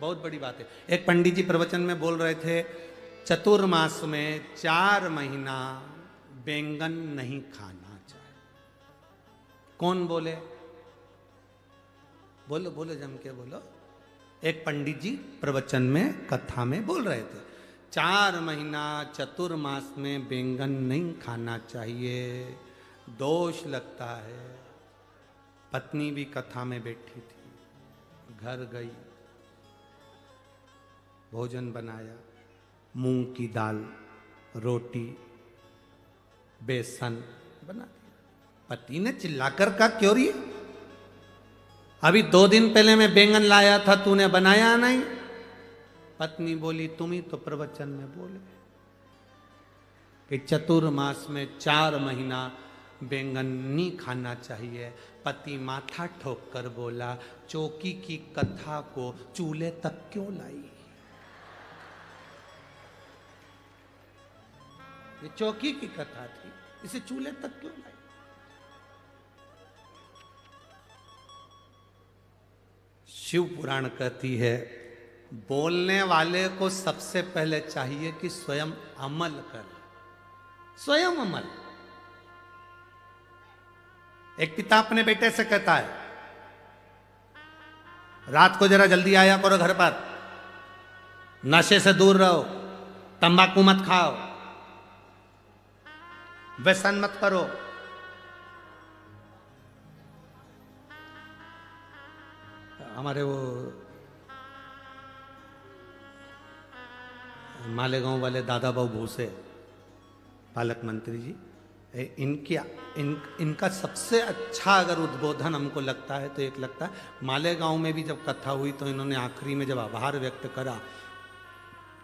बहुत बड़ी बात है। एक पंडित जी प्रवचन में बोल रहे थे, चतुर्मास में 4 महीना बैंगन नहीं खाना चाहिए। कौन बोले? बोलो बोलो, जम के बोलो। एक पंडित जी प्रवचन में, कथा में बोल रहे थे, 4 महीना चतुर्मास में बैंगन नहीं खाना चाहिए, दोष लगता है। पत्नी भी कथा में बैठी थी, घर गई, भोजन बनाया, मूंग की दाल, रोटी, बेसन बना दिया। पति ने चिल्लाकर कहा, क्यों रही? अभी 2 दिन पहले मैं बैंगन लाया था, तूने बनाया नहीं। पत्नी बोली, तुम ही तो प्रवचन में बोले कि चतुर्मास में 4 महीना बैंगन नहीं खाना चाहिए। पति माथा ठोक कर बोला, चौकी की कथा को चूल्हे तक क्यों लाई? ये चौकी की कथा थी, इसे चूल्हे तक क्यों लाई? शिव पुराण कहती है, बोलने वाले को सबसे पहले चाहिए कि स्वयं अमल करे, स्वयं अमल। एक पिता अपने बेटे से कहता है, रात को जरा जल्दी आया करो घर पर, नशे से दूर रहो, तंबाकू मत खाओ, व्यसन मत करो। हमारे वो मालेगांव वाले दादा बाबू भूसे पालक मंत्री जी, इनका सबसे अच्छा अगर उद्बोधन हमको लगता है तो एक लगता है, मालेगांव में भी जब कथा हुई तो इन्होंने आखिरी में जब आभार व्यक्त करा,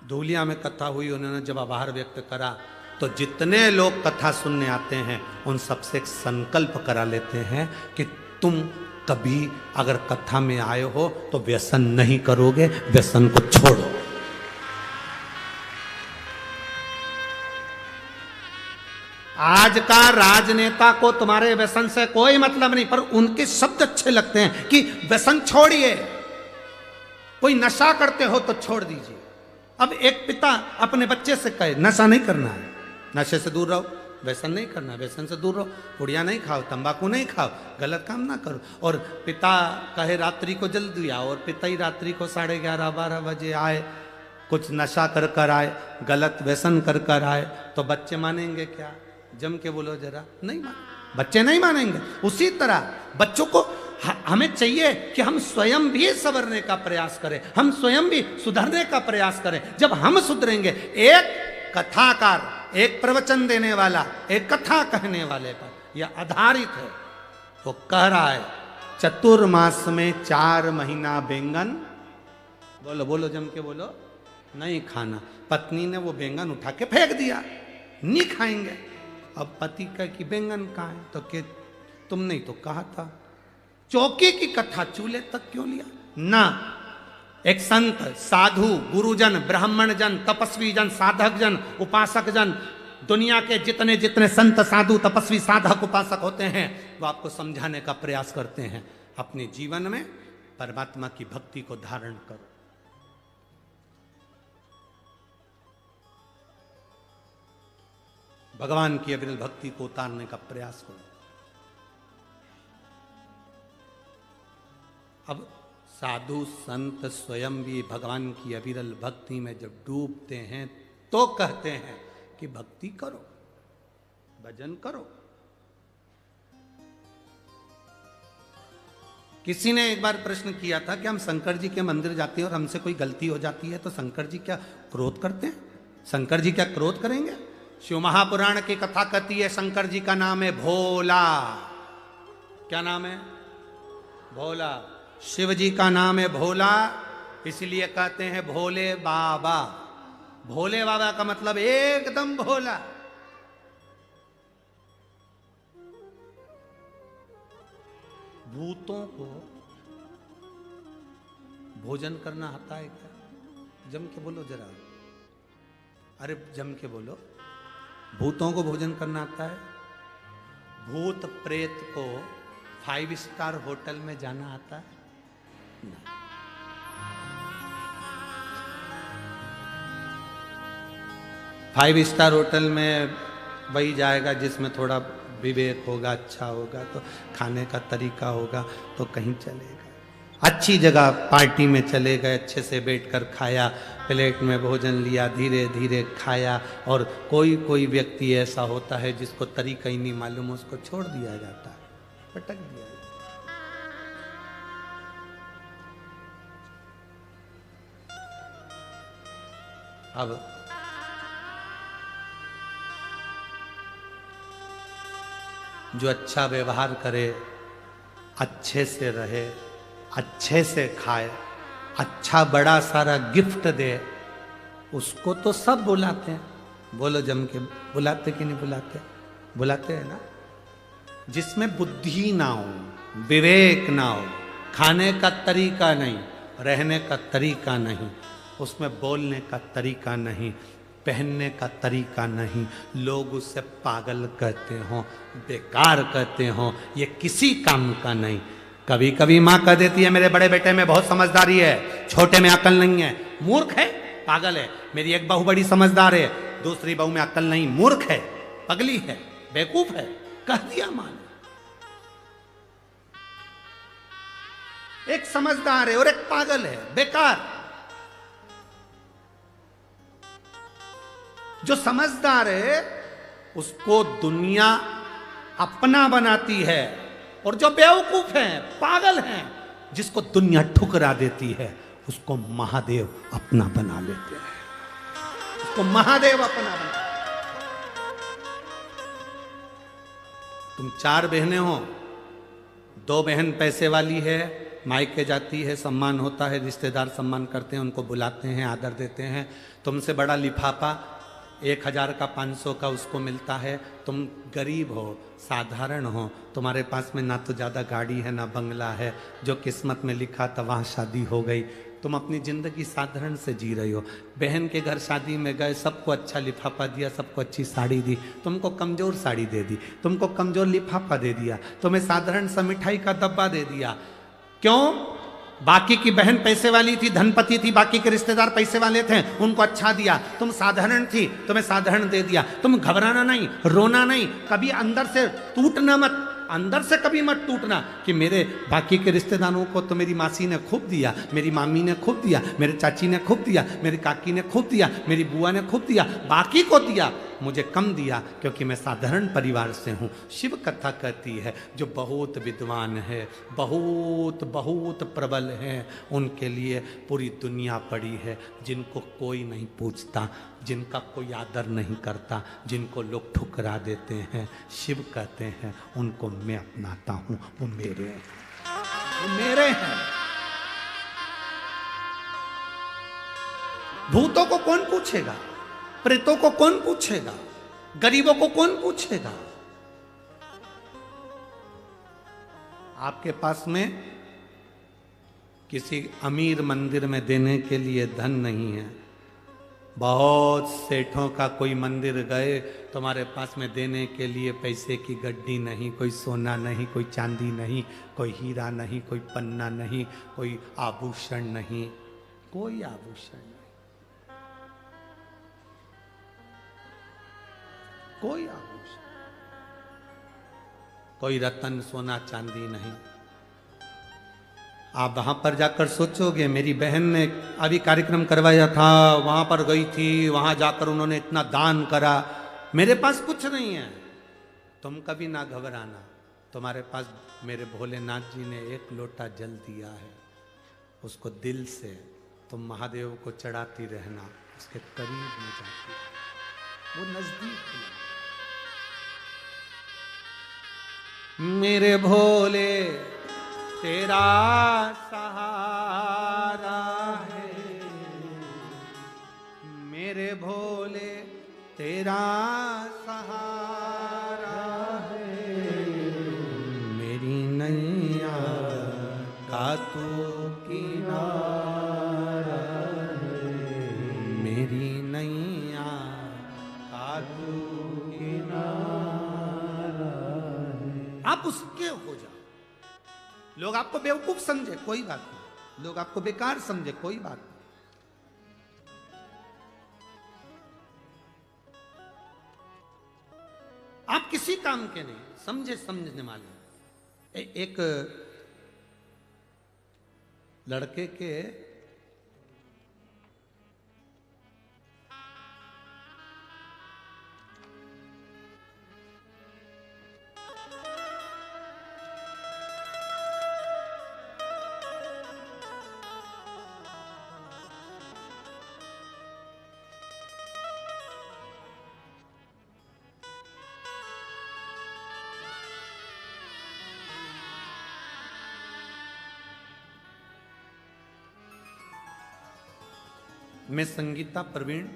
धूलिया में कथा हुई, उन्होंने जब आभार व्यक्त करा, तो जितने लोग कथा सुनने आते हैं उन सबसे एक संकल्प करा लेते हैं कि तुम कभी अगर कथा में आए हो तो व्यसन नहीं करोगे, व्यसन को छोड़ो। आज का राजनेता को तुम्हारे व्यसन से कोई मतलब नहीं, पर उनके शब्द अच्छे लगते हैं कि व्यसन छोड़िए, कोई नशा करते हो तो छोड़ दीजिए। अब एक पिता अपने बच्चे से कहे, नशा नहीं करना है, नशे से दूर रहो, व्यसन नहीं करना, व्यसन से दूर रहो, पुड़िया नहीं खाओ, तंबाकू नहीं खाओ, गलत काम ना करो। और पिता कहे रात्रि को जल्दी आओ, और पिता ही रात्रि को 11:30-12 बजे आए, कुछ नशा कर कर आए, गलत व्यसन कर कर आए, तो बच्चे मानेंगे क्या? जम के बोलो जरा, नहीं मानेंगे, बच्चे नहीं मानेंगे। उसी तरह बच्चों को हमें चाहिए कि हम स्वयं भी संवरने का प्रयास करें, हम स्वयं भी सुधरने का प्रयास करें। जब हम सुधरेंगे, एक कथाकार, एक प्रवचन देने वाला, एक कथा कहने वाले पर यह आधारित है। वो कह रहा है, चतुर्मास में 4 महीना बैंगन, बोलो बोलो जम के बोलो, नहीं खाना। पत्नी ने वो बैंगन उठा के फेंक दिया, नहीं खाएंगे। अब पति कह कि बैंगन कहाँ है, तो कि तुमने तो कहा था। चौकी की कथा चूल्हे तक क्यों लिया? ना, एक संत, साधु, गुरुजन, ब्राह्मण जन, तपस्वी जन, साधक जन, उपासक जन, दुनिया के जितने जितने संत, साधु, तपस्वी, साधक, उपासक होते हैं, वो आपको समझाने का प्रयास करते हैं, अपने जीवन में परमात्मा की भक्ति को धारण करो। भगवान की अविरल भक्ति को उतारने का प्रयास करो। अब साधु संत स्वयं भी भगवान की अविरल भक्ति में जब डूबते हैं तो कहते हैं कि भक्ति करो, भजन करो। किसी ने एक बार प्रश्न किया था कि हम शंकर जी के मंदिर जाते हैं और हमसे कोई गलती हो जाती है तो शंकर जी क्या क्रोध करते हैं? शंकर जी क्या क्रोध करेंगे? शिव महापुराण की कथा कहती है शंकर जी का नाम है भोला। क्या नाम है? भोला। शिव जी का नाम है भोला, इसलिए कहते हैं भोले बाबा। भोले बाबा का मतलब एकदम भोला। भूतों को भोजन करना आता है क्या? जम के बोलो जरा, अरे जम के बोलो। भूतों को भोजन करना आता है? भूत प्रेत को 5 स्टार होटल में जाना आता है? नहीं। 5 स्टार होटल में वही जाएगा जिसमें थोड़ा विवेक होगा, अच्छा होगा, तो खाने का तरीका होगा तो कहीं चलेगा। अच्छी जगह पार्टी में चले गए, अच्छे से बैठकर खाया, प्लेट में भोजन लिया, धीरे धीरे खाया। और कोई कोई व्यक्ति ऐसा होता है जिसको तरीका ही नहीं मालूम, उसको छोड़ दिया जाता है, पटक दिया जाता है। अब जो अच्छा व्यवहार करे, अच्छे से रहे, अच्छे से खाए, अच्छा बड़ा सारा गिफ्ट दे, उसको तो सब बुलाते हैं। बोलो जम के, बुलाते कि नहीं बुलाते? बुलाते हैं ना। जिसमें बुद्धि ना हो, विवेक ना हो, खाने का तरीका नहीं, रहने का तरीका नहीं, उसमें बोलने का तरीका नहीं, पहनने का तरीका नहीं, लोग उससे पागल कहते हो, बेकार कहते हो, ये किसी काम का नहीं। कभी कभी माँ कह देती है मेरे बड़े बेटे में बहुत समझदारी है, छोटे में अकल नहीं है। मूर्ख है, पागल है। मेरी एक बहू बड़ी समझदार है, दूसरी बहू में अकल नहीं, मूर्ख है, पगली है, बेवकूफ है, कह दिया माँ ने। एक समझदार है और एक पागल है, बेकार। जो समझदार है उसको दुनिया अपना बनाती है, और जो बेवकूफ है, पागल है, जिसको दुनिया ठुकरा देती है, उसको महादेव अपना बना लेते हैं। उसको महादेव अपना बना। तुम 4 बहनें हो, 2 बहन पैसे वाली है, मायके जाती है, सम्मान होता है, रिश्तेदार सम्मान करते हैं, उनको बुलाते हैं, आदर देते हैं। तुमसे बड़ा लिफाफा 1000 का 500 का उसको मिलता है। तुम गरीब हो, साधारण हो, तुम्हारे पास में ना तो ज़्यादा गाड़ी है ना बंगला है, जो किस्मत में लिखा था वहाँ शादी हो गई। तुम अपनी ज़िंदगी साधारण से जी रही हो। बहन के घर शादी में गए, सबको अच्छा लिफाफा दिया, सबको अच्छी साड़ी दी, तुमको कमज़ोर साड़ी दे दी, तुमको कमज़ोर लिफाफा दे दिया, तुम्हें साधारण सा मिठाई का डब्बा दे दिया। क्यों? बाकी की बहन पैसे वाली थी, धनपति थी, बाकी के रिश्तेदार पैसे वाले थे, उनको अच्छा दिया। तुम साधारण थी, तुम्हें साधारण दे दिया। तुम घबराना नहीं, रोना नहीं, कभी अंदर से टूटना मत, अंदर से कभी मत टूटना कि मेरे बाकी के रिश्तेदारों को तो मेरी मासी ने खूब दिया, मेरी मामी ने खूब दिया, मेरे चाची ने खूब दिया, मेरी काकी ने खूब दिया, मेरी बुआ ने खूब दिया, बाकी को दिया, मुझे कम दिया क्योंकि मैं साधारण परिवार से हूँ। शिव कथा कहती है जो बहुत विद्वान है, बहुत बहुत प्रबल है, उनके लिए पूरी दुनिया पड़ी है। जिनको कोई नहीं पूछता, जिनका कोई आदर नहीं करता, जिनको लोग ठुकरा देते हैं, शिव कहते हैं उनको मैं अपनाता हूँ, वो मेरे हैं, वो मेरे हैं। भूतों को कौन पूछेगा? प्रेतों को कौन पूछेगा? गरीबों को कौन पूछेगा? आपके पास में किसी अमीर मंदिर में देने के लिए धन नहीं है, बहुत सेठों का कोई मंदिर गए, तुम्हारे पास में देने के लिए पैसे की गड्डी नहीं, कोई सोना नहीं, कोई चांदी नहीं, कोई हीरा नहीं, कोई पन्ना नहीं, कोई आभूषण नहीं, कोई आभूषण नहीं, कोई आभूषण, कोई रतन सोना चांदी नहीं। आप वहां पर जाकर सोचोगे मेरी बहन ने अभी कार्यक्रम करवाया था, वहां पर गई थी, वहां जाकर उन्होंने इतना दान करा, मेरे पास कुछ नहीं है। तुम कभी ना घबराना, तुम्हारे पास मेरे भोलेनाथ जी ने एक लोटा जल दिया है, उसको दिल से तुम महादेव को चढ़ाती रहना, उसके करीब में जाती, वो नजदीक है। मेरे भोले तेरा सहारा है, मेरे भोले तेरा सहारा है, मेरी नैया का तू किनारा है, मेरी नैया का तू किनारा है। आप उसके हो जाओ। लोग आपको बेवकूफ समझे कोई बात नहीं, लोग आपको बेकार समझे कोई बात नहीं। आप किसी काम के नहीं, समझे समझने वाले। एक लड़के के मैं संगीता प्रवीण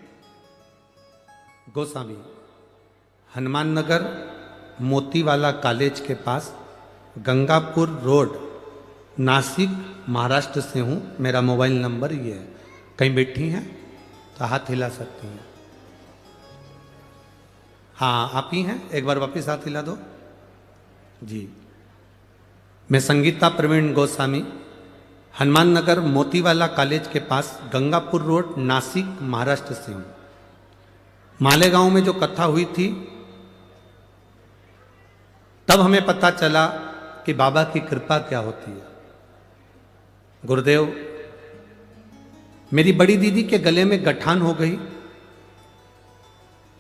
गोस्वामी हनुमान नगर मोतीवाला कॉलेज के पास गंगापुर रोड नासिक महाराष्ट्र से हूँ। मेरा मोबाइल नंबर ये है। कहीं बैठी हैं तो हाथ हिला सकती हैं। हाँ आप ही हैं, एक बार वापिस हाथ हिला दो जी। मैं संगीता प्रवीण गोस्वामी हनुमान नगर मोतीवाला कॉलेज के पास गंगापुर रोड नासिक महाराष्ट्र से हूँ। मालेगांव में जो कथा हुई थी तब हमें पता चला कि बाबा की कृपा क्या होती है। गुरुदेव, मेरी बड़ी दीदी के गले में गठान हो गई,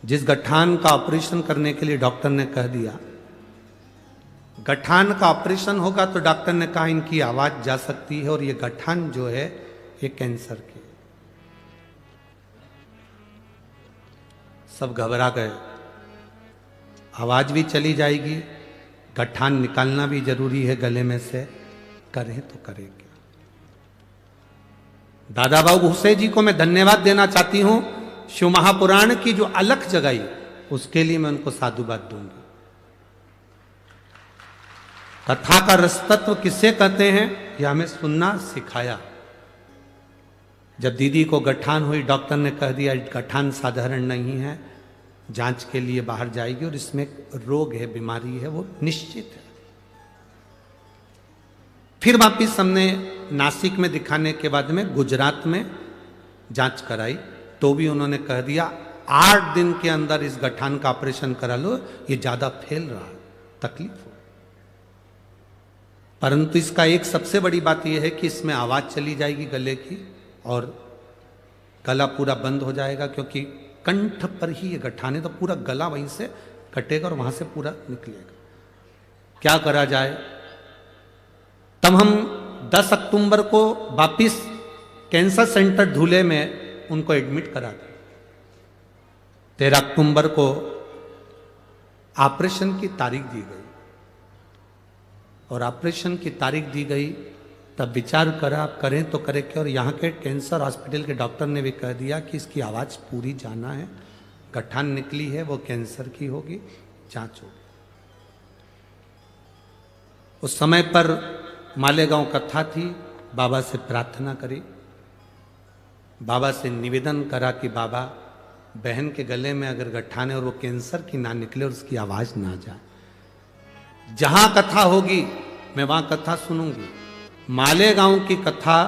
जिस गठान का ऑपरेशन करने के लिए डॉक्टर ने कह दिया, गठान का ऑपरेशन होगा तो डॉक्टर ने कहा इनकी आवाज जा सकती है और ये गठान जो है ये कैंसर की। सब घबरा गए, आवाज भी चली जाएगी, गठान निकालना भी जरूरी है गले में से, करें तो करें क्या। दादा बाबू भूसे जी को मैं धन्यवाद देना चाहती हूं, शिव महापुराण की जो अलख जगाई उसके लिए मैं उनको साधुवाद दूंगी। कथा का रसतत्व किसे कहते हैं यह हमें सुनना सिखाया। जब दीदी को गठान हुई, डॉक्टर ने कह दिया गठान साधारण नहीं है, जांच के लिए बाहर जाएगी और इसमें रोग है, बीमारी है, वो निश्चित है। फिर वापिस हमने नासिक में दिखाने के बाद में गुजरात में जांच कराई तो भी उन्होंने कह दिया 8 दिन के अंदर इस गठान का ऑपरेशन करा लो, ये ज्यादा फैल रहा है, तकलीफ हो। परंतु इसका एक सबसे बड़ी बात यह है कि इसमें आवाज चली जाएगी गले की और गला पूरा बंद हो जाएगा, क्योंकि कंठ पर ही ये गठान है तो पूरा गला वहीं से कटेगा और वहां से पूरा निकलेगा। क्या करा जाए? तब हम 10 अक्टूबर को वापिस कैंसर सेंटर धुले में उनको एडमिट करा दिया। 13 अक्टूबर को ऑपरेशन की तारीख दी गई और ऑपरेशन की तारीख दी गई तब विचार करा आप करें तो करें क्या। और यहाँ के कैंसर हॉस्पिटल के डॉक्टर ने भी कह दिया कि इसकी आवाज़ पूरी जाना है, गठान निकली है वो कैंसर की होगी, जांच होगी। उस समय पर मालेगांव कथा थी, बाबा से प्रार्थना करी, बाबा से निवेदन करा कि बाबा बहन के गले में अगर गठान है और वो कैंसर की ना निकले और उसकी आवाज़ ना जाए, जहां कथा होगी मैं वहां कथा सुनूंगी। मालेगांव की कथा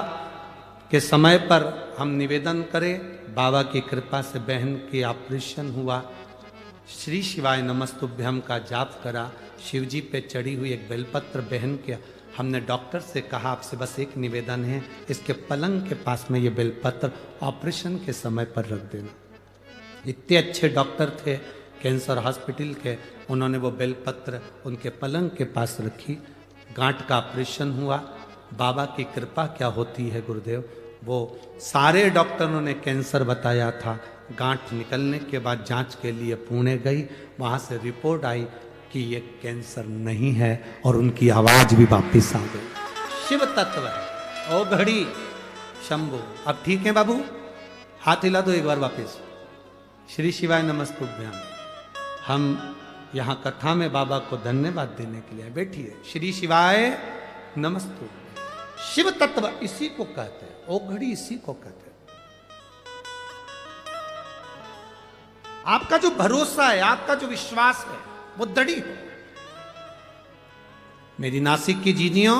के समय पर हम निवेदन करें, बाबा की कृपा से बहन की ऑपरेशन हुआ, श्री शिवाय नमस्तुभ्यम का जाप करा, शिवजी पे चढ़ी हुई एक बेलपत्र बहन के हमने डॉक्टर से कहा आपसे बस एक निवेदन है, इसके पलंग के पास में ये बेलपत्र ऑपरेशन के समय पर रख देना। इतने अच्छे डॉक्टर थे कैंसर हॉस्पिटल के, उन्होंने वो बेलपत्र उनके पलंग के पास रखी। गांठ का ऑपरेशन हुआ। बाबा की कृपा क्या होती है गुरुदेव, वो सारे डॉक्टरों ने कैंसर बताया था। गांठ निकलने के बाद जांच के लिए पुणे गई, वहाँ से रिपोर्ट आई कि ये कैंसर नहीं है और उनकी आवाज भी वापिस आ गई। शिव तत्व है। ओ घड़ी शंभु, अब ठीक है बाबू, हाथ हिला दो एक बार वापिस। श्री शिवाय नमस्तुभ्याम। हम यहाँ कथा में बाबा को धन्यवाद देने के लिए बैठिए। श्री शिवाय नमस्तुभ्याम। शिव तत्व इसी को कहते हैं, ओ घड़ी इसी को कहते हैं। आपका जो भरोसा है, आपका जो विश्वास है, वो दृढ़ हो। मेरी नासिक की जीजियों,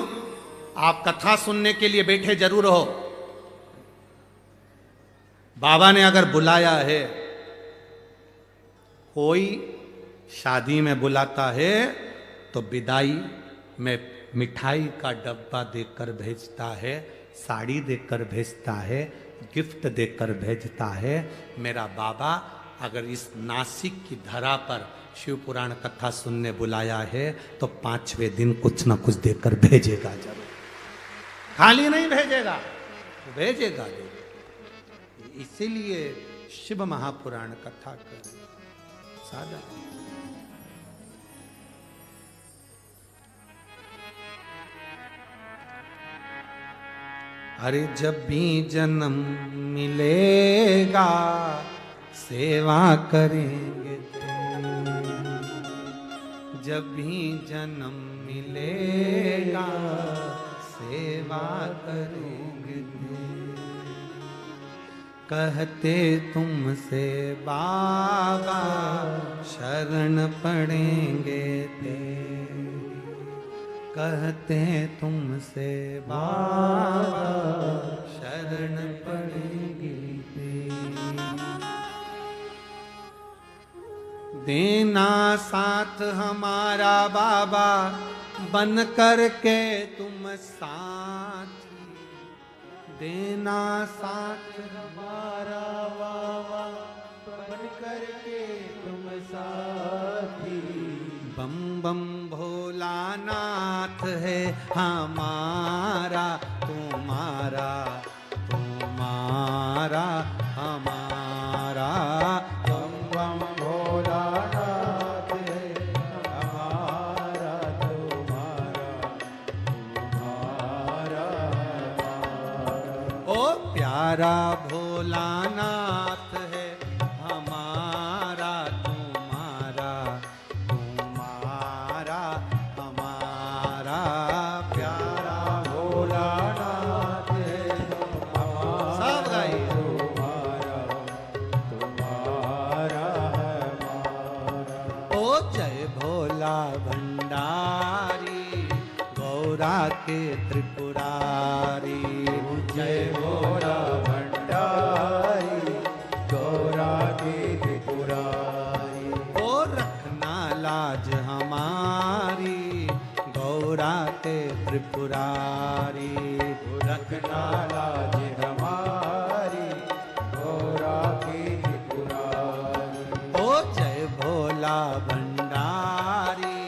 आप कथा सुनने के लिए बैठे जरूर हो। बाबा ने अगर बुलाया है, कोई शादी में बुलाता है तो विदाई में मिठाई का डब्बा देकर भेजता है, साड़ी देकर भेजता है, गिफ्ट देकर भेजता है। मेरा बाबा अगर इस नासिक की धरा पर शिव पुराण कथा सुनने बुलाया है तो 5वें दिन कुछ ना कुछ देकर भेजेगा जरूर, खाली नहीं भेजेगा, भेजेगा। इसीलिए शिव महापुराण कथा कर सादा। अरे जब भी जन्म मिलेगा सेवा करेंगे तेरी, जब भी जन्म मिलेगा सेवा करेंगे तेरी। कहते तुमसे बाबा शरण पड़ेंगे तेरी, कहते तुमसे बाबा शरण पड़ेंगे तेरी। देना साथ हमारा बाबा बन कर के तुम साथी, देना साथ हमारा बाबा बन कर के तुम साथी। बम बम भोलानाथ है हमारा तुम्हारा, तुम्हारा हमारा। बम बम भोलानाथ है हमारा तुम्हारा, तुम्हारा हमारा। ओ प्यारा भोलानाथ है हमारा तुम्हारा, तुम्हारा हमारा। प्यारा भोलानाथ है हमारा, सब गाइए। तुम्हारा, तुम्हारा हमारा। ओ जय भोला भंडारी गौरा के त्रिपुरारी, जय भोला भंडारी गौरा के त्रिपुरारी। ओ रखना लाज हमारी गौरा के त्रिपुरारी, रखना लाज हमारी गौरा के त्रिपुरारी। ओ जय भोला भंडारी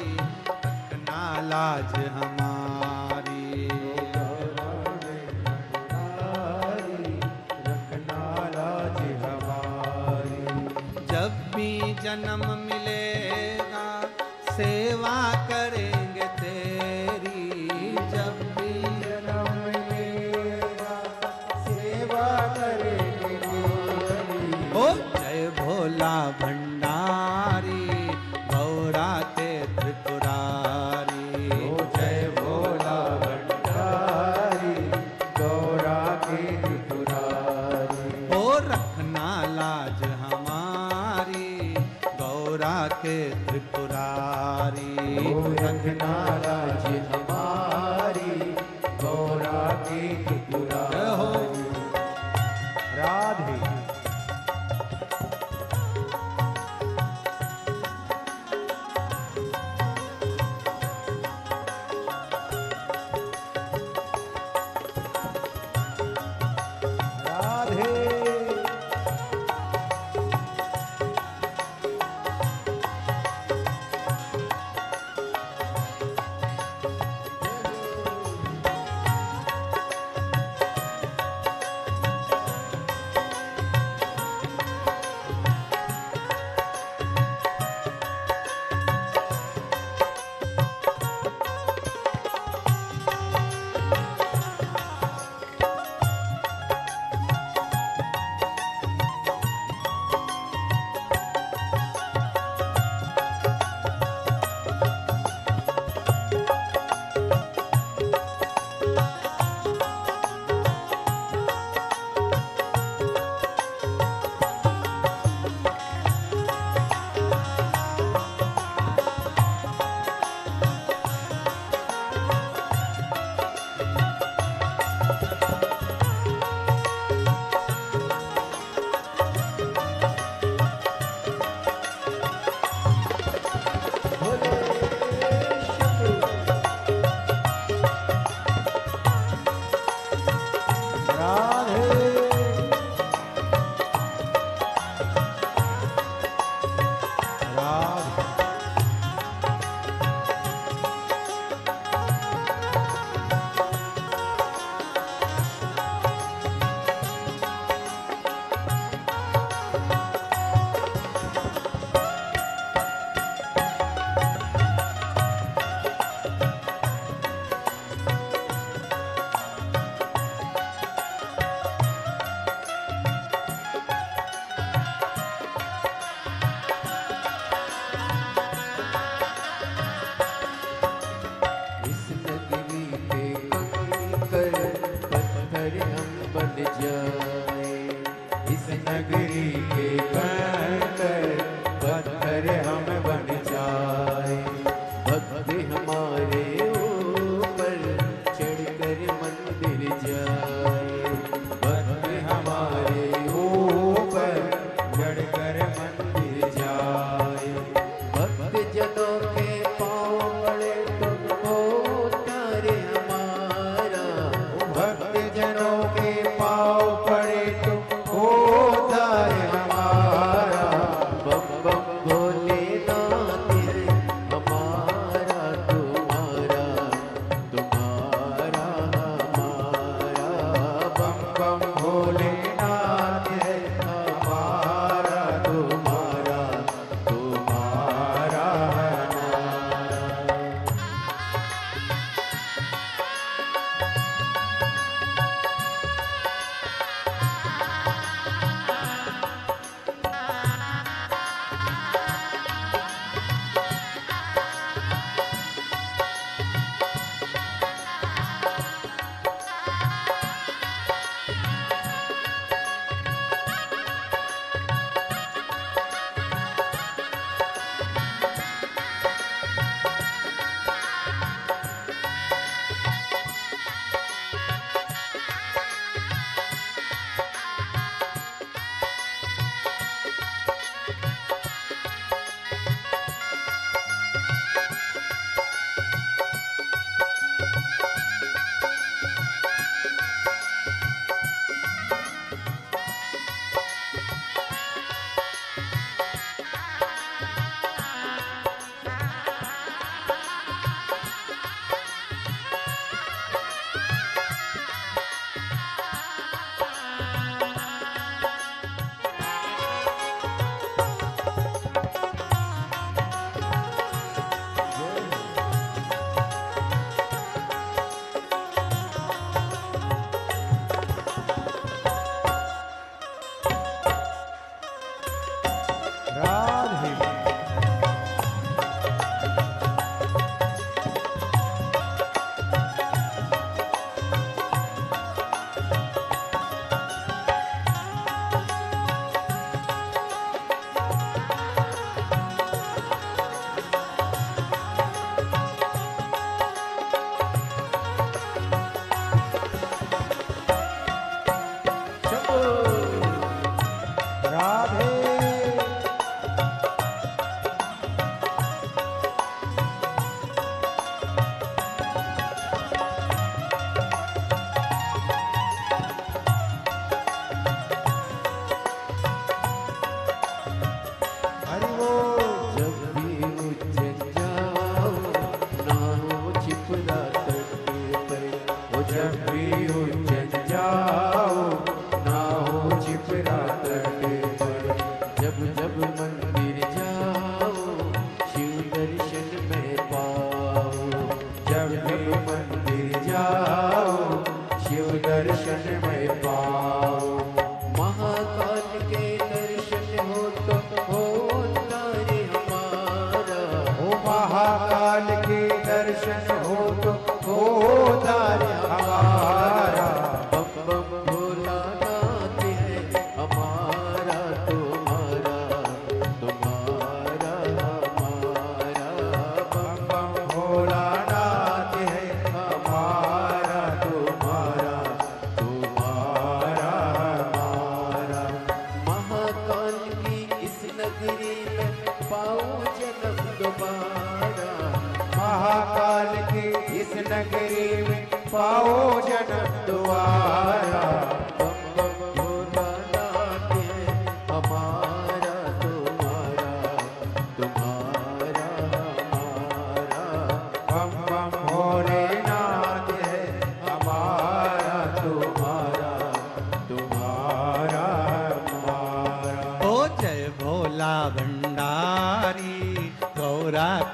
रखना लाज हमारी, रखना लाज हमारी। जब भी जन्म मिलेगा सेवा करेंगे तेरी, जब भी जन्म मिलेगा सेवा करेंगे तेरी। ओ जय भोला भंडारी गौरा के त्रिपुरारी, ओ जय भोला भंडारी गौरा के त्रिपुरारी। ओ रखना लाज हमारी गौरा के त्रिपुरारी, रखना लाज हमारी गौरा के त्रिपुरारी। राधे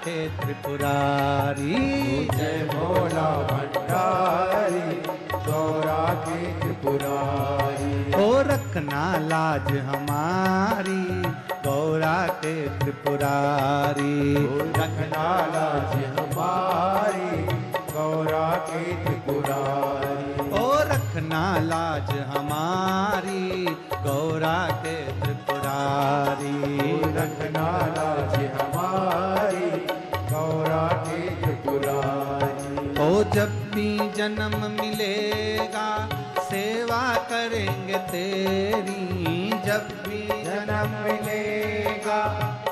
के त्रिपुरारी। जय भोला भंडारी गौरा के त्रिपुरारी। ओ रखना लाज हमारी गौरा के त्रिपुरारी। रखना लाज हमारी गौरा के त्रिपुरारी। ओ रखना लाज हमारी गौरा के त्रिपुरारी। रखना लाज हमारी गौरा के त्रिपुरारी। ओ जब भी जन्म मिलेगा सेवा करेंगे तेरी। जब भी जन्म मिलेगा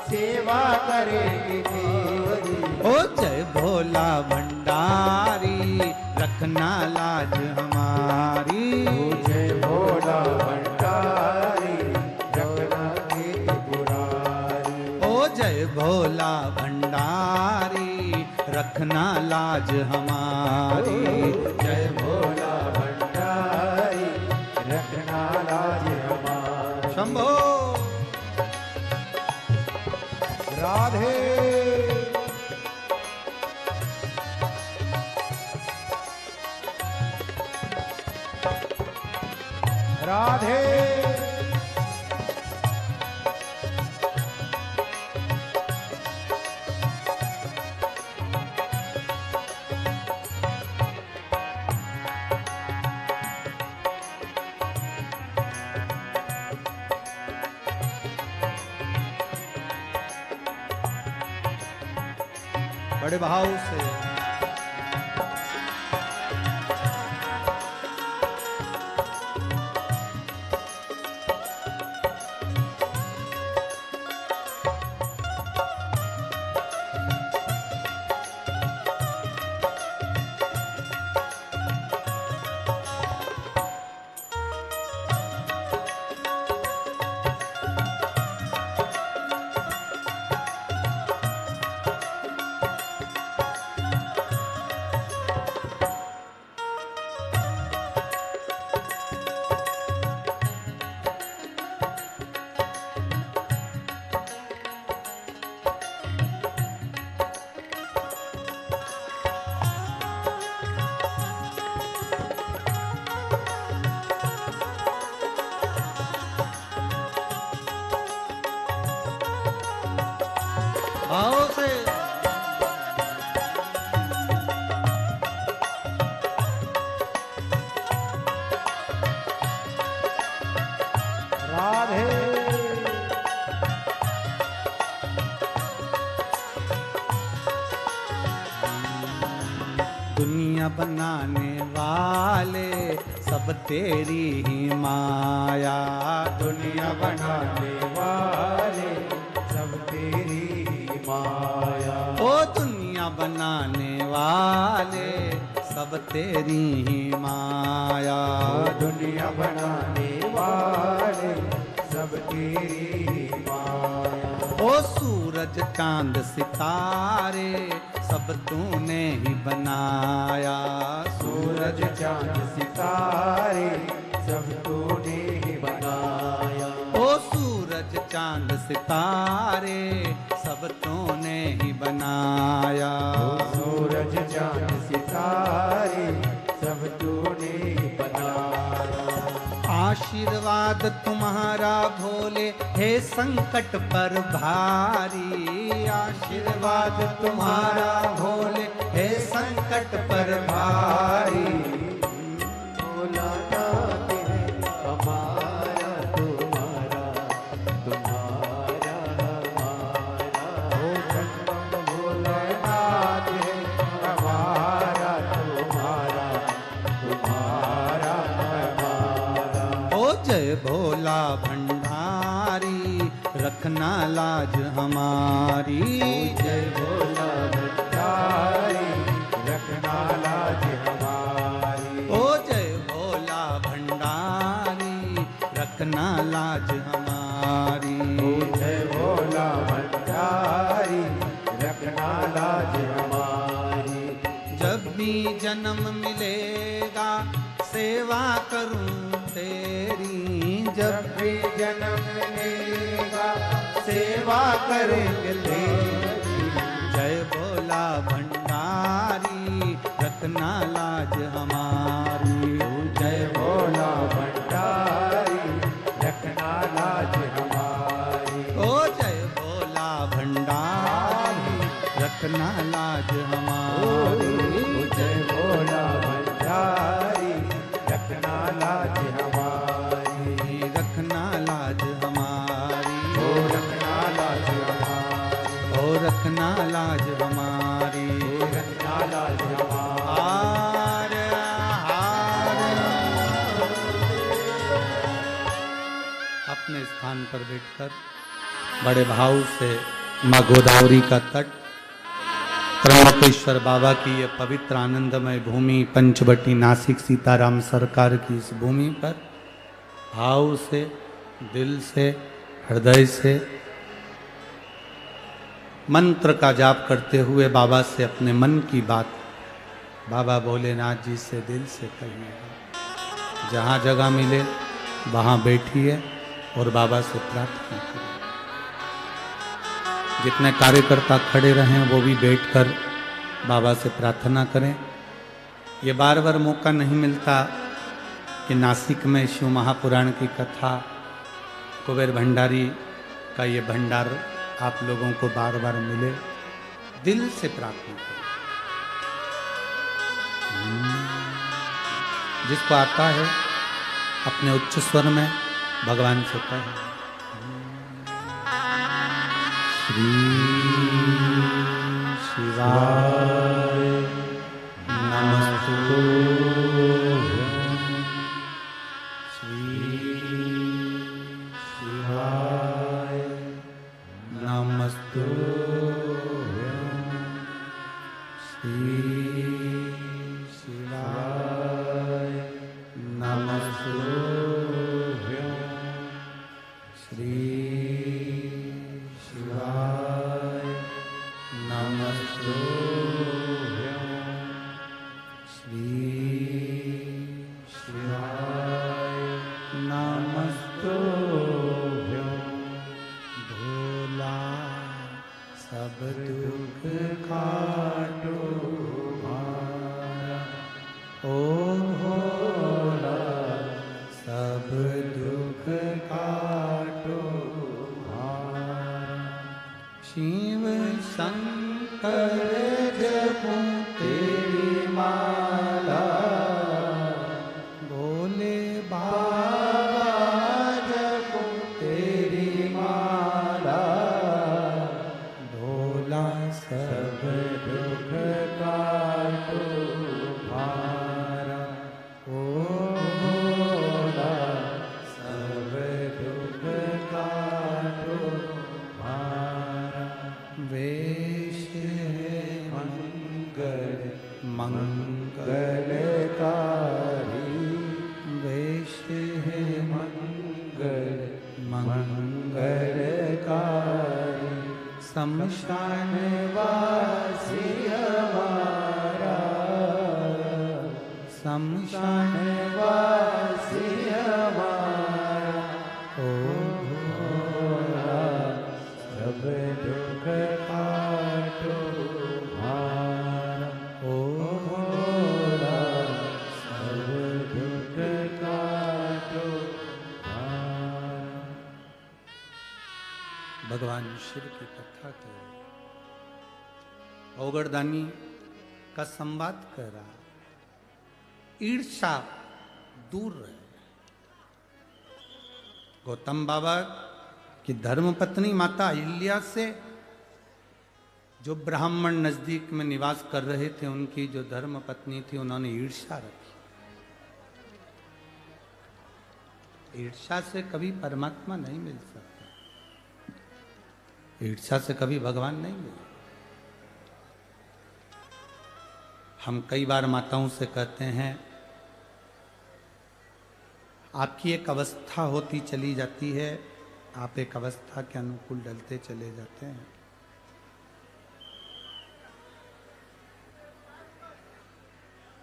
सेवा करेंगे तेरी। ओ जय भोला भंडारी रखना लाज हमारी। जय भोला भंडारी रखना के त्रिपुरारी। ओ जय भोला भंडारी रखना लाज हमारी। जय भोला भंडारी रखना लाज हमारी। शंभो राधे राधे। बड़े भाव से भाव से राधे दुनिया बनाने वाले सब तेरी ही माया। दुनिया बनाने वाले सब तेरी ही माया। ओ दुनिया बनाने वाले सब तेरी ही माया। दुनिया बनाने वाले सब तेरी ही माया। ओ सूरज चांद सितारे सब तूने ही बनाया। सूरज चांद सितारे सब तूने ही बनाया। ओ सूरज चांद सितारे सब तूने ही बनाया। सूरज चांद सितारे सब तूने ही बनाया। आशीर्वाद तुम्हारा भोले हे संकट पर भारी। आशीर्वाद तुम्हारा भोले हे संकट पर भारी। भोलानाथ है हमारा तुम्हारा तुम्हारा हमारा। हो जन्म भोलानाथ है हमारा तुम्हारा तुम्हारा हमारा। ओ जय भोला भंडारी रखना लाज हमारी। जय भोला भंडारी रखना लाज हमारी। ओ जय भोला भंडारी रखना लाज हमारी। जय भोला भंडारी रखना लाज हमारी। जब भी जन्म मिलेगा सेवा करूं तेरी। जब भी जन्म लेगा सेवा करेंगे तेरी। जय भोला भंडारी रखना लाज हमारी। जय भोला भंडारी रखना लाज हमारी। ओ जय भोला भंडारी रखना लाज हमारी। जय भोला भंडारी रखना लाज हमारी। रखना लाज हमारी। ओ रखना लाज हमारी। ओ रखना लाज हमारी। ओ रखना लाज हमारी। हार हार। अपने स्थान पर बैठकर बड़े भाव से माँ गोदावरी का तट, त्र्यंबकेश्वर बाबा की यह पवित्र आनंदमय भूमि, पंचवटी नासिक सीताराम सरकार की इस भूमि पर भाव से, दिल से, हृदय से मंत्र का जाप करते हुए बाबा से अपने मन की बात बाबा भोलेनाथ जी से दिल से कहिएगा। जहाँ जगह मिले वहाँ बैठिए और बाबा से प्रार्थना करिए। जितने कार्यकर्ता खड़े रहें वो भी बैठकर बाबा से प्रार्थना करें। ये बार बार मौका नहीं मिलता कि नासिक में शिव महापुराण की कथा, कुबेर भंडारी का ये भंडार आप लोगों को बार बार मिले। दिल से प्रार्थना करें। जिसको आता है अपने उच्च स्वर में भगवान से कहें। श्री शिवाय नमस्तु। श्री शिवाय नमस्तु। श्री शिवाय नमस्तु। श्री शिवाय नमस्तु। श्री शिवाय नमस्तु। भोला सब दुख काटो हमारा। ओ भोला सब दुख काटो हमारा। शिव शंकर जपो तेरी माला। भोले बाबा जपो तेरी माला। भोला सब दुख काटो हमारा। ओ भोला सब दुख काटो हमारा। वेश है मंगल मंगलकारी। वेश है मंगल मंगलकारी। शमशान वासी हमारा। शमशान वासी हमारा। ओ भोला सब दुख काटो हमारा। ओ भोला सब दुख काटो हमारा। भगवान शिव की कथा के औगड़दानी का संवाद कर रहा। ईर्षा दूर रहे। गौतम बाबा की धर्मपत्नी माता अहिल्या से जो ब्राह्मण नजदीक में निवास कर रहे थे, उनकी जो धर्मपत्नी थी, उन्होंने ईर्षा रखी। ईर्षा से कभी परमात्मा नहीं मिल सकता। ईर्षा से कभी भगवान नहीं मिले। हम कई बार माताओं से कहते हैं, आपकी एक अवस्था होती चली जाती है, आप एक अवस्था के अनुकूल ढलते चले जाते हैं।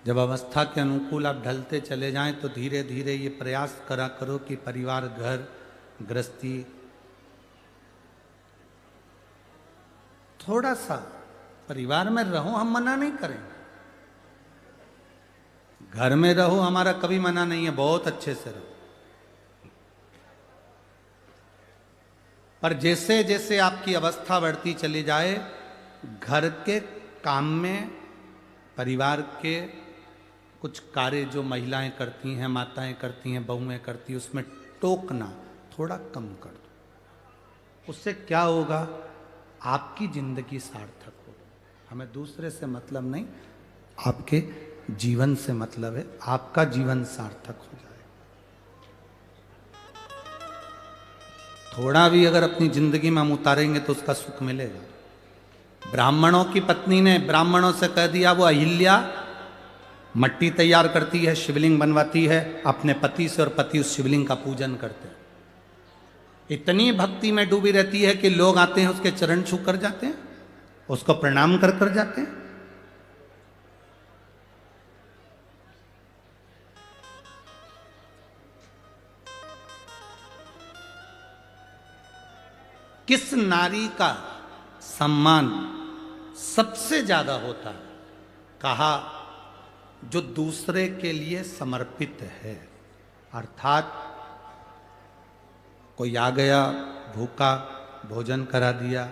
जब अवस्था के अनुकूल आप ढलते चले जाएं तो धीरे धीरे ये प्रयास करा करो कि परिवार, घर, गृहस्थी थोड़ा सा परिवार में रहो, हम मना नहीं करेंगे। घर में रहो, हमारा कभी मना नहीं है, बहुत अच्छे से रहो। पर जैसे जैसे आपकी अवस्था बढ़ती चली जाए, घर के काम में, परिवार के कुछ कार्य जो महिलाएं करती हैं, माताएं करती हैं, बहुएं करती हैं, उसमें टोकना थोड़ा कम कर दो। उससे क्या होगा? आपकी जिंदगी सार्थक होगी। हमें दूसरे से मतलब नहीं, आपके जीवन से मतलब है, आपका जीवन सार्थक हो जाए। थोड़ा भी अगर अपनी जिंदगी में हम उतारेंगे तो उसका सुख मिलेगा। ब्राह्मणों की पत्नी ने ब्राह्मणों से कह दिया, वो अहिल्या मट्टी तैयार करती है, शिवलिंग बनवाती है अपने पति से, और पति उस शिवलिंग का पूजन करते हैं। इतनी भक्ति में डूबी रहती है कि लोग आते हैं, उसके चरण छू कर जाते हैं, उसको प्रणाम कर कर जाते हैं। किस नारी का सम्मान सबसे ज्यादा होता है? कहा, जो दूसरे के लिए समर्पित है। अर्थात कोई आ गया भूखा, भोजन करा दिया,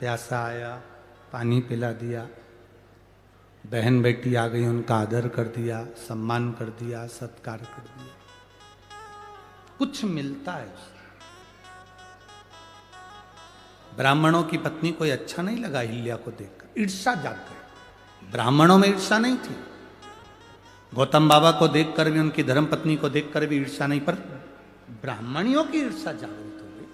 प्यासा आया, पानी पिला दिया, बहन बेटी आ गई, उनका आदर कर दिया, सम्मान कर दिया, सत्कार कर दिया, कुछ मिलता है उससे। ब्राह्मणों की पत्नी कोई अच्छा नहीं लगा अहिल्या को देखकर, ईर्ष्या जाग गई। ब्राह्मणों में ईर्ष्या नहीं थी, गौतम बाबा को देखकर भी, उनकी धर्म पत्नी को देखकर भी ईर्ष्या नहीं, पर ब्राह्मणियों की ईर्ष्या जागृत हो गई।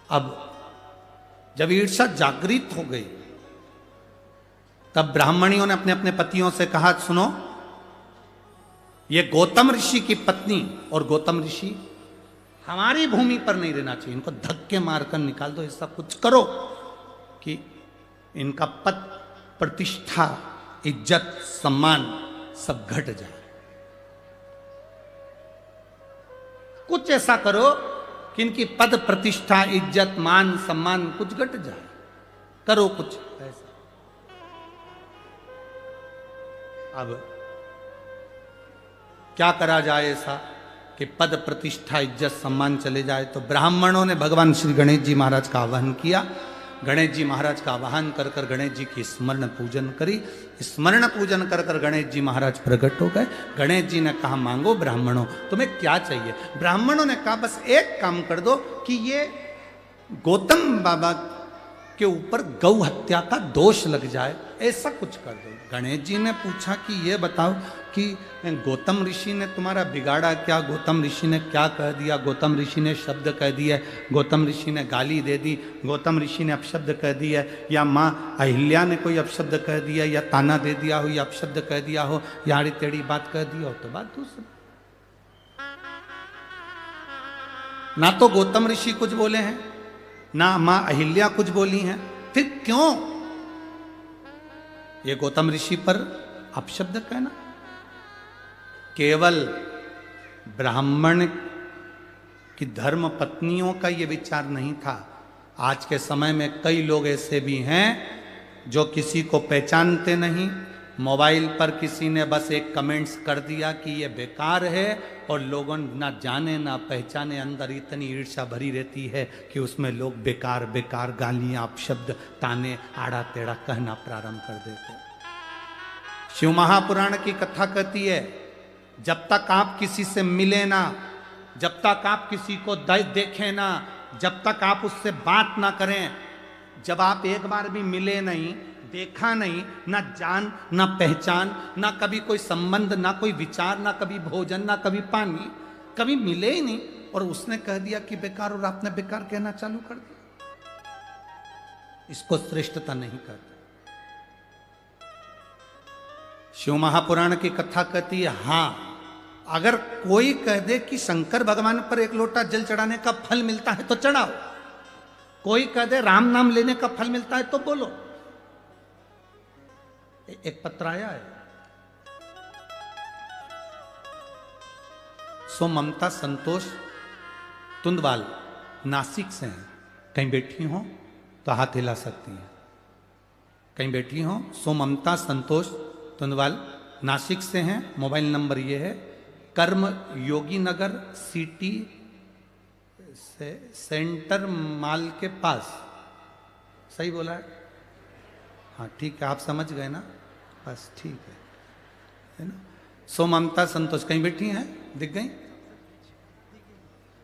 अब जब ईर्ष्या जागृत हो गई, तब ब्राह्मणियों ने अपने अपने पतियों से कहा, सुनो, ये गौतम ऋषि की पत्नी और गौतम ऋषि हमारी भूमि पर नहीं रहना चाहिए, इनको धक्के मारकर निकाल दो, ऐसा कुछ करो कि इनका पद, प्रतिष्ठा, इज्जत, सम्मान सब घट जाए। कुछ ऐसा करो कि इनकी पद, प्रतिष्ठा, इज्जत, मान, सम्मान कुछ घट जाए, करो कुछ ऐसा। अब क्या करा जाए ऐसा कि पद, प्रतिष्ठा, इज्जत, सम्मान चले जाए? तो ब्राह्मणों ने भगवान श्री गणेश जी महाराज का आवाहन किया। गणेश जी महाराज का आवाहन कर कर गणेश जी की स्मरण पूजन करी। स्मरण पूजन कर कर गणेश जी महाराज प्रकट हो गए। गणेश जी ने कहा, मांगो ब्राह्मणों, तुम्हें क्या चाहिए? ब्राह्मणों ने कहा, बस एक काम कर दो कि ये गौतम बाबा के ऊपर गौ हत्या का दोष लग जाए, ऐसा कुछ कर दो। गणेश जी ने पूछा कि ये बताओ कि गौतम ऋषि ने तुम्हारा बिगाड़ा क्या? गौतम ऋषि ने क्या कह दिया? गौतम ऋषि ने शब्द कह दिए, गौतम ऋषि ने गाली दे दी, गौतम ऋषि ने अपशब्द कह दिया, या माँ अहिल्या ने कोई अपशब्द कह दिया, या ताना दे दिया हो, या अपशब्द कह दिया हो, या आड़ी टेढ़ी बात कह दी हो, तो बात दूसरी। ना तो गौतम ऋषि कुछ बोले हैं, ना माँ अहिल्या कुछ बोली हैं, फिर क्यों ये गौतम ऋषि पर अपशब्द कहना? केवल ब्राह्मण की धर्म पत्नियों का ये विचार नहीं था। आज के समय में कई लोग ऐसे भी हैं जो किसी को पहचानते नहीं, मोबाइल पर किसी ने बस एक कमेंट्स कर दिया कि ये बेकार है, और लोगों ना जाने ना पहचाने, अंदर इतनी ईर्ष्या भरी रहती है कि उसमें लोग बेकार बेकार गालियां, अपशब्द, ताने, आड़ा टेढ़ा कहना प्रारंभ कर देते। शिव महापुराण की कथा कहती है, जब तक आप किसी से मिले ना, जब तक आप किसी को देखें ना, जब तक आप उससे बात ना करें, जब आप एक बार भी मिले नहीं, देखा नहीं, ना जान ना पहचान, ना कभी कोई संबंध, ना कोई विचार, ना कभी भोजन, ना कभी पानी, कभी मिले ही नहीं, और उसने कह दिया कि बेकार, और आपने बेकार कहना चालू कर दिया, इसको श्रेष्ठता नहीं कहते। शिव महापुराण की कथा कहती है, हां, अगर कोई कह दे कि शंकर भगवान पर एक लोटा जल चढ़ाने का फल मिलता है तो चढ़ाओ, कोई कह दे राम नाम लेने का फल मिलता है तो बोलो। एक पत्र आया है, सो ममता संतोष तुंदवाल नासिक से हैं। कहीं बैठी हो तो हाथ हिला सकती हैं। कहीं बैठी हो। सो ममता संतोष तुंदवाल नासिक से हैं। मोबाइल नंबर ये है कर्म योगी नगर सिटी से सेंटर माल के पास। सही बोला है? हाँ ठीक है, आप समझ गए ना, बस ठीक है ना। सो ममता संतोष कहीं बैठी हैं, दिख गई?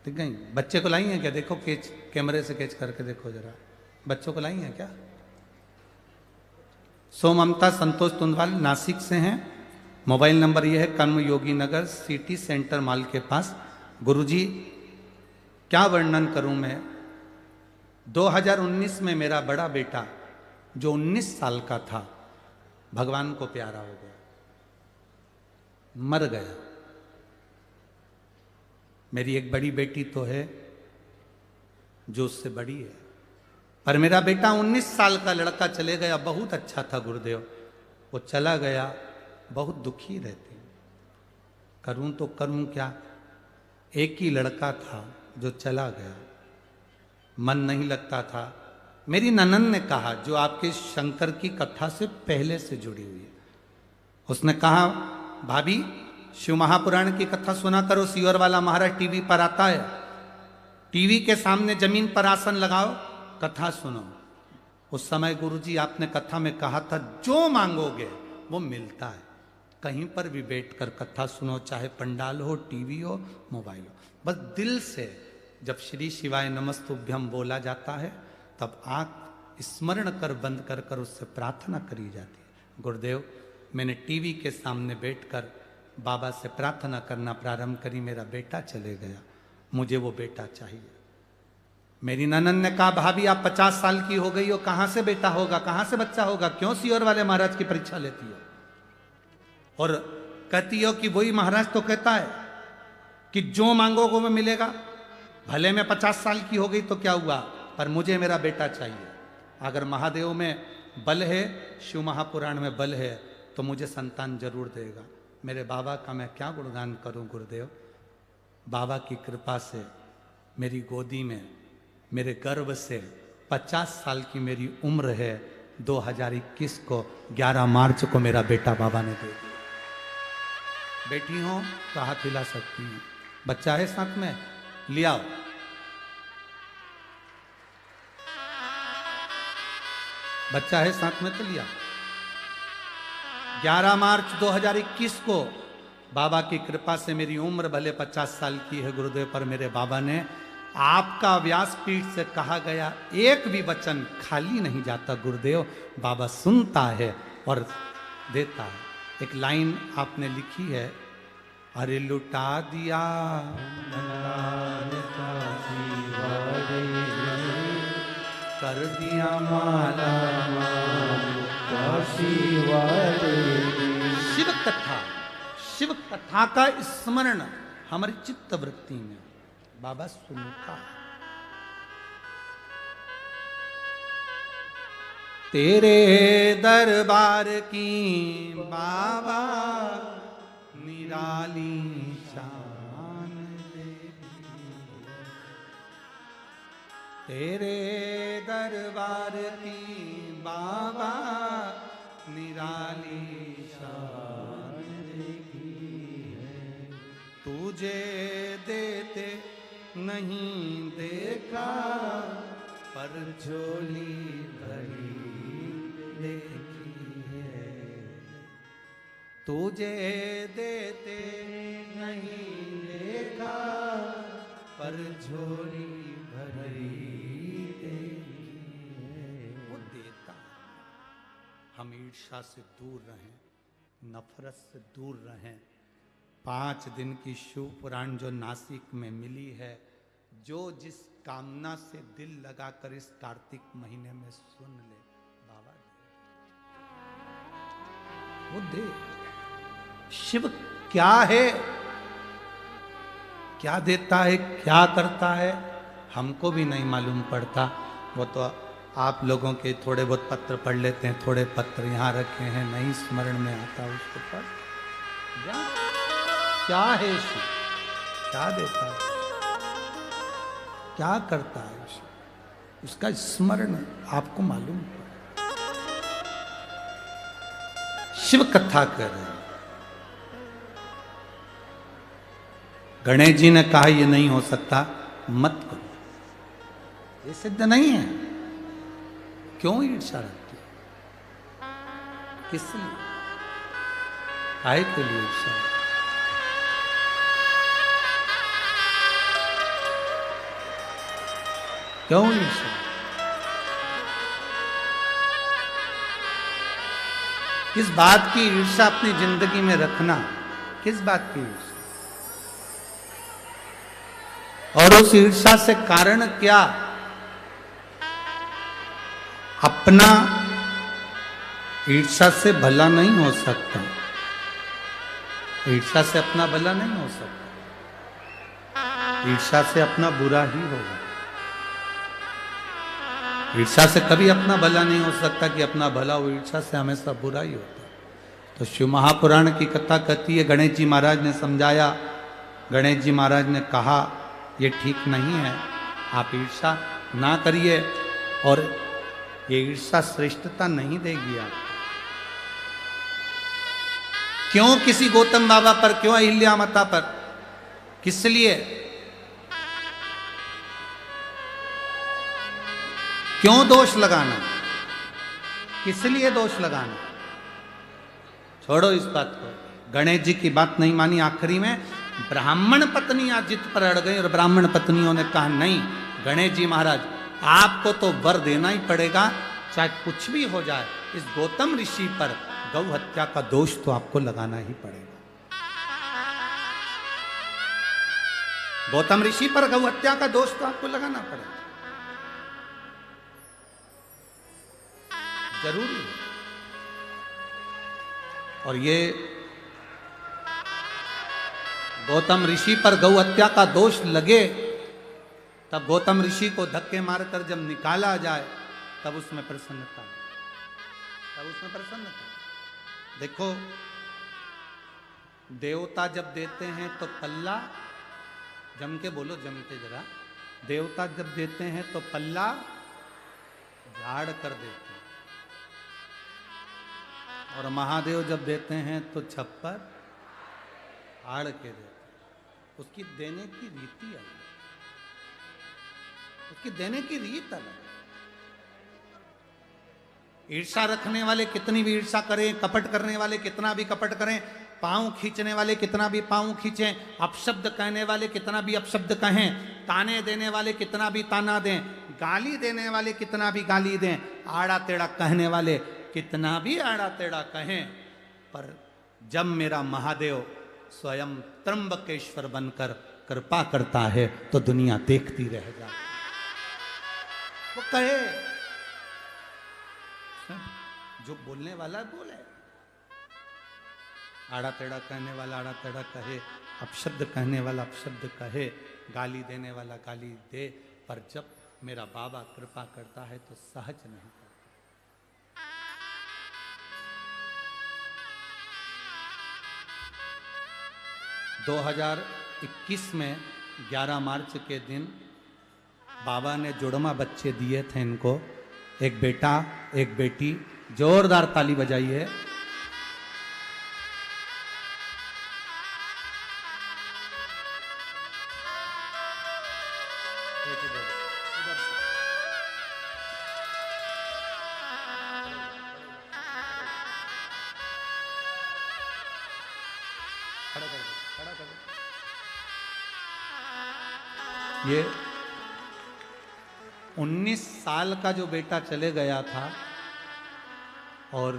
दिख गई? बच्चे को लाई हैं क्या? देखो कैच, कैमरे से कैच करके देखो जरा, बच्चों को लाई हैं क्या? सो ममता संतोष तुंदवाल नासिक से हैं। मोबाइल नंबर ये है कर्म योगी नगर सिटी सेंटर माल के पास। गुरुजी क्या वर्णन करूं मैं। 2019 में मेरा बड़ा बेटा जो 19 साल का था भगवान को प्यारा हो गया, मर गया। मेरी एक बड़ी बेटी तो है जो उससे बड़ी है, पर मेरा बेटा 19 साल का लड़का चले गया। बहुत अच्छा था गुरुदेव, वो चला गया, बहुत दुखी रहती हूं। करूं तो करूं क्या। एक ही लड़का था जो चला गया, मन नहीं लगता था। मेरी ननन ने कहा, जो आपके शंकर की कथा से पहले से जुड़ी हुई है, उसने कहा भाभी शिव महापुराण की कथा सुना करो, सीवर वाला महाराज टीवी पर आता है, टीवी के सामने जमीन पर आसन लगाओ, कथा सुनो। उस समय गुरुजी आपने कथा में कहा था जो मांगोगे वो मिलता है। कहीं पर भी बैठकर कथा सुनो, चाहे पंडाल हो, टीवी हो, मोबाइल हो, बस दिल से जब श्री शिवाय नमस्तुभ्यम बोला जाता है तब आंख स्मरण कर बंद कर कर उससे प्रार्थना करी जाती है। गुरुदेव मैंने टीवी के सामने बैठकर बाबा से प्रार्थना करना प्रारंभ करी, मेरा बेटा चले गया, मुझे वो बेटा चाहिए। मेरी ननन ने कहा भाभी आप 50 साल की हो गई हो, कहां से बेटा होगा, कहां से बच्चा होगा, क्यों सीवर वाले महाराज की परीक्षा लेती हो। और कहती हो कि वही महाराज तो कहता है कि जो मांगोगे वो मिलेगा। भले मैं 50 साल की हो गई तो क्या हुआ, पर मुझे मेरा बेटा चाहिए। अगर महादेव में बल है, शिव महापुराण में बल है, तो मुझे संतान जरूर देगा। मेरे बाबा का मैं क्या गुणगान करूं गुरुदेव। बाबा की कृपा से मेरी गोदी में, मेरे गर्भ से 50 साल की मेरी उम्र है। 2021 को 11 मार्च को मेरा बेटा बाबा ने दे दिया। बेटी हो तो हाथ हिला सकती हैं। बच्चा है साथ में, लिया। बच्चा है साथ में तो लिया। 11 मार्च 2021 को बाबा की कृपा से मेरी उम्र भले 50 साल की है गुरुदेव, पर मेरे बाबा ने आपका व्यासपीठ से कहा गया एक भी वचन खाली नहीं जाता गुरुदेव। बाबा सुनता है और देता है। एक लाइन आपने लिखी है, अरे लुटा दिया कर दिया माला शिव कथा। शिव कथा का स्मरण हमारी चित्त वृत्ति में बाबा सुनता। तेरे दरबार की बाबा निराली शान देगी, तेरे दरबार की बाबा निराली शान देगी। तुझे देते नहीं देखा पर झोली भरी देखी है। तुझे देते नहीं देखा पर झोली भरी देखी है। वो देता। हम ईर्ष्या से दूर रहें, नफरत से दूर रहें। 5 दिन की शिव पुराण जो नासिक में मिली है, जो जिस कामना से दिल लगाकर इस कार्तिक महीने में सुन ले, बाबा दे, वो दे। शिव क्या है, क्या देता है, क्या करता है, हमको भी नहीं मालूम पड़ता। वो तो आप लोगों के थोड़े बहुत पत्र पढ़ लेते हैं, थोड़े पत्र यहाँ रखे हैं, नहीं स्मरण में आता उसको पढ़। क्या है शिव, क्या देता है, क्या करता है उसका स्मरण आपको मालूम है। शिव कथा कर रहे हैं। गणेश जी ने कहा ये नहीं हो सकता, मत करो, ये सिद्ध नहीं है। क्यों ईर्ष्या रखती है? किस लिए, काहे के लिए ईर्ष्या? क्यों ईर्ष्या? किस बात की ईर्ष्या अपनी जिंदगी में रखना? किस बात की ईर्ष्या? और उस ईर्ष्या से कारण क्या? अपना ईर्ष्या से भला नहीं हो सकता, ईर्ष्या से अपना भला नहीं हो सकता, ईर्ष्या से अपना बुरा ही होगा। ईर्ष्या से कभी अपना भला नहीं हो सकता कि अपना भला हो, ईर्ष्या से हमेशा बुरा ही होता। तो शिव महापुराण की कथा कहती है, गणेश जी महाराज ने समझाया, गणेश जी महाराज ने कहा ये ठीक नहीं है, आप ईर्ष्या ना करिए, और ये ईर्ष्या श्रेष्ठता नहीं देगी आप। क्यों किसी गौतम बाबा पर, क्यों अहिल्या माता पर, किस लिए? क्यों दोष लगाना, किस लिए दोष लगाना? छोड़ो इस बात को। गणेश जी की बात नहीं मानी, आखिरी में ब्राह्मण पत्नियां जिद पर अड़ गई और ब्राह्मण पत्नियों ने कहा नहीं गणेश जी महाराज आपको तो वर देना ही पड़ेगा, चाहे कुछ भी हो जाए। इस गौतम ऋषि पर गौ हत्या का दोष तो आपको लगाना ही पड़ेगा। गौतम ऋषि पर गौ हत्या का दोष तो आपको लगाना पड़ेगा, जरूरी है। और ये गौतम ऋषि पर गौ हत्या का दोष लगे, तब गौतम ऋषि को धक्के मारकर जब निकाला जाए तब उसमें प्रसन्नता, तब उसमें प्रसन्नता। देखो देवता जब देते हैं तो पल्ला, जम के बोलो, जम के जरा, देवता जब देते हैं तो पल्ला झाड़ कर देते हैं, और महादेव जब देते हैं तो छप्पर आड़ के देते हैं। उसकी देने की रीति अलग, उसकी देने की रीत अलग। ईर्ष्या रखने वाले कितनी भी ईर्ष्या करें, कपट करने वाले कितना भी कपट करें, पांव खींचने वाले कितना भी पांव खींचें, अपशब्द कहने वाले कितना भी अपशब्द कहें, ताने देने वाले कितना भी ताना दें, गाली देने वाले कितना भी गाली दें, आड़ा टेढ़ा कहने वाले कितना भी आड़ा टेढ़ा कहें, पर जब मेरा महादेव स्वयं त्र्यंबकेश्वर बनकर कृपा करता है तो दुनिया देखती रह जाती। वो कहे, जो बोलने वाला बोले, आड़ा टेढ़ा कहने वाला आड़ा टेढ़ा कहे, अपशब्द कहने वाला अपशब्द कहे, गाली देने वाला गाली दे, पर जब मेरा बाबा कृपा करता है तो सहज नहीं करता। 2021 में 11 मार्च के दिन बाबा ने जुड़वा बच्चे दिए थे इनको, एक बेटा एक बेटी। जोरदार ताली बजाइए। ये 19 साल का जो बेटा चले गया था और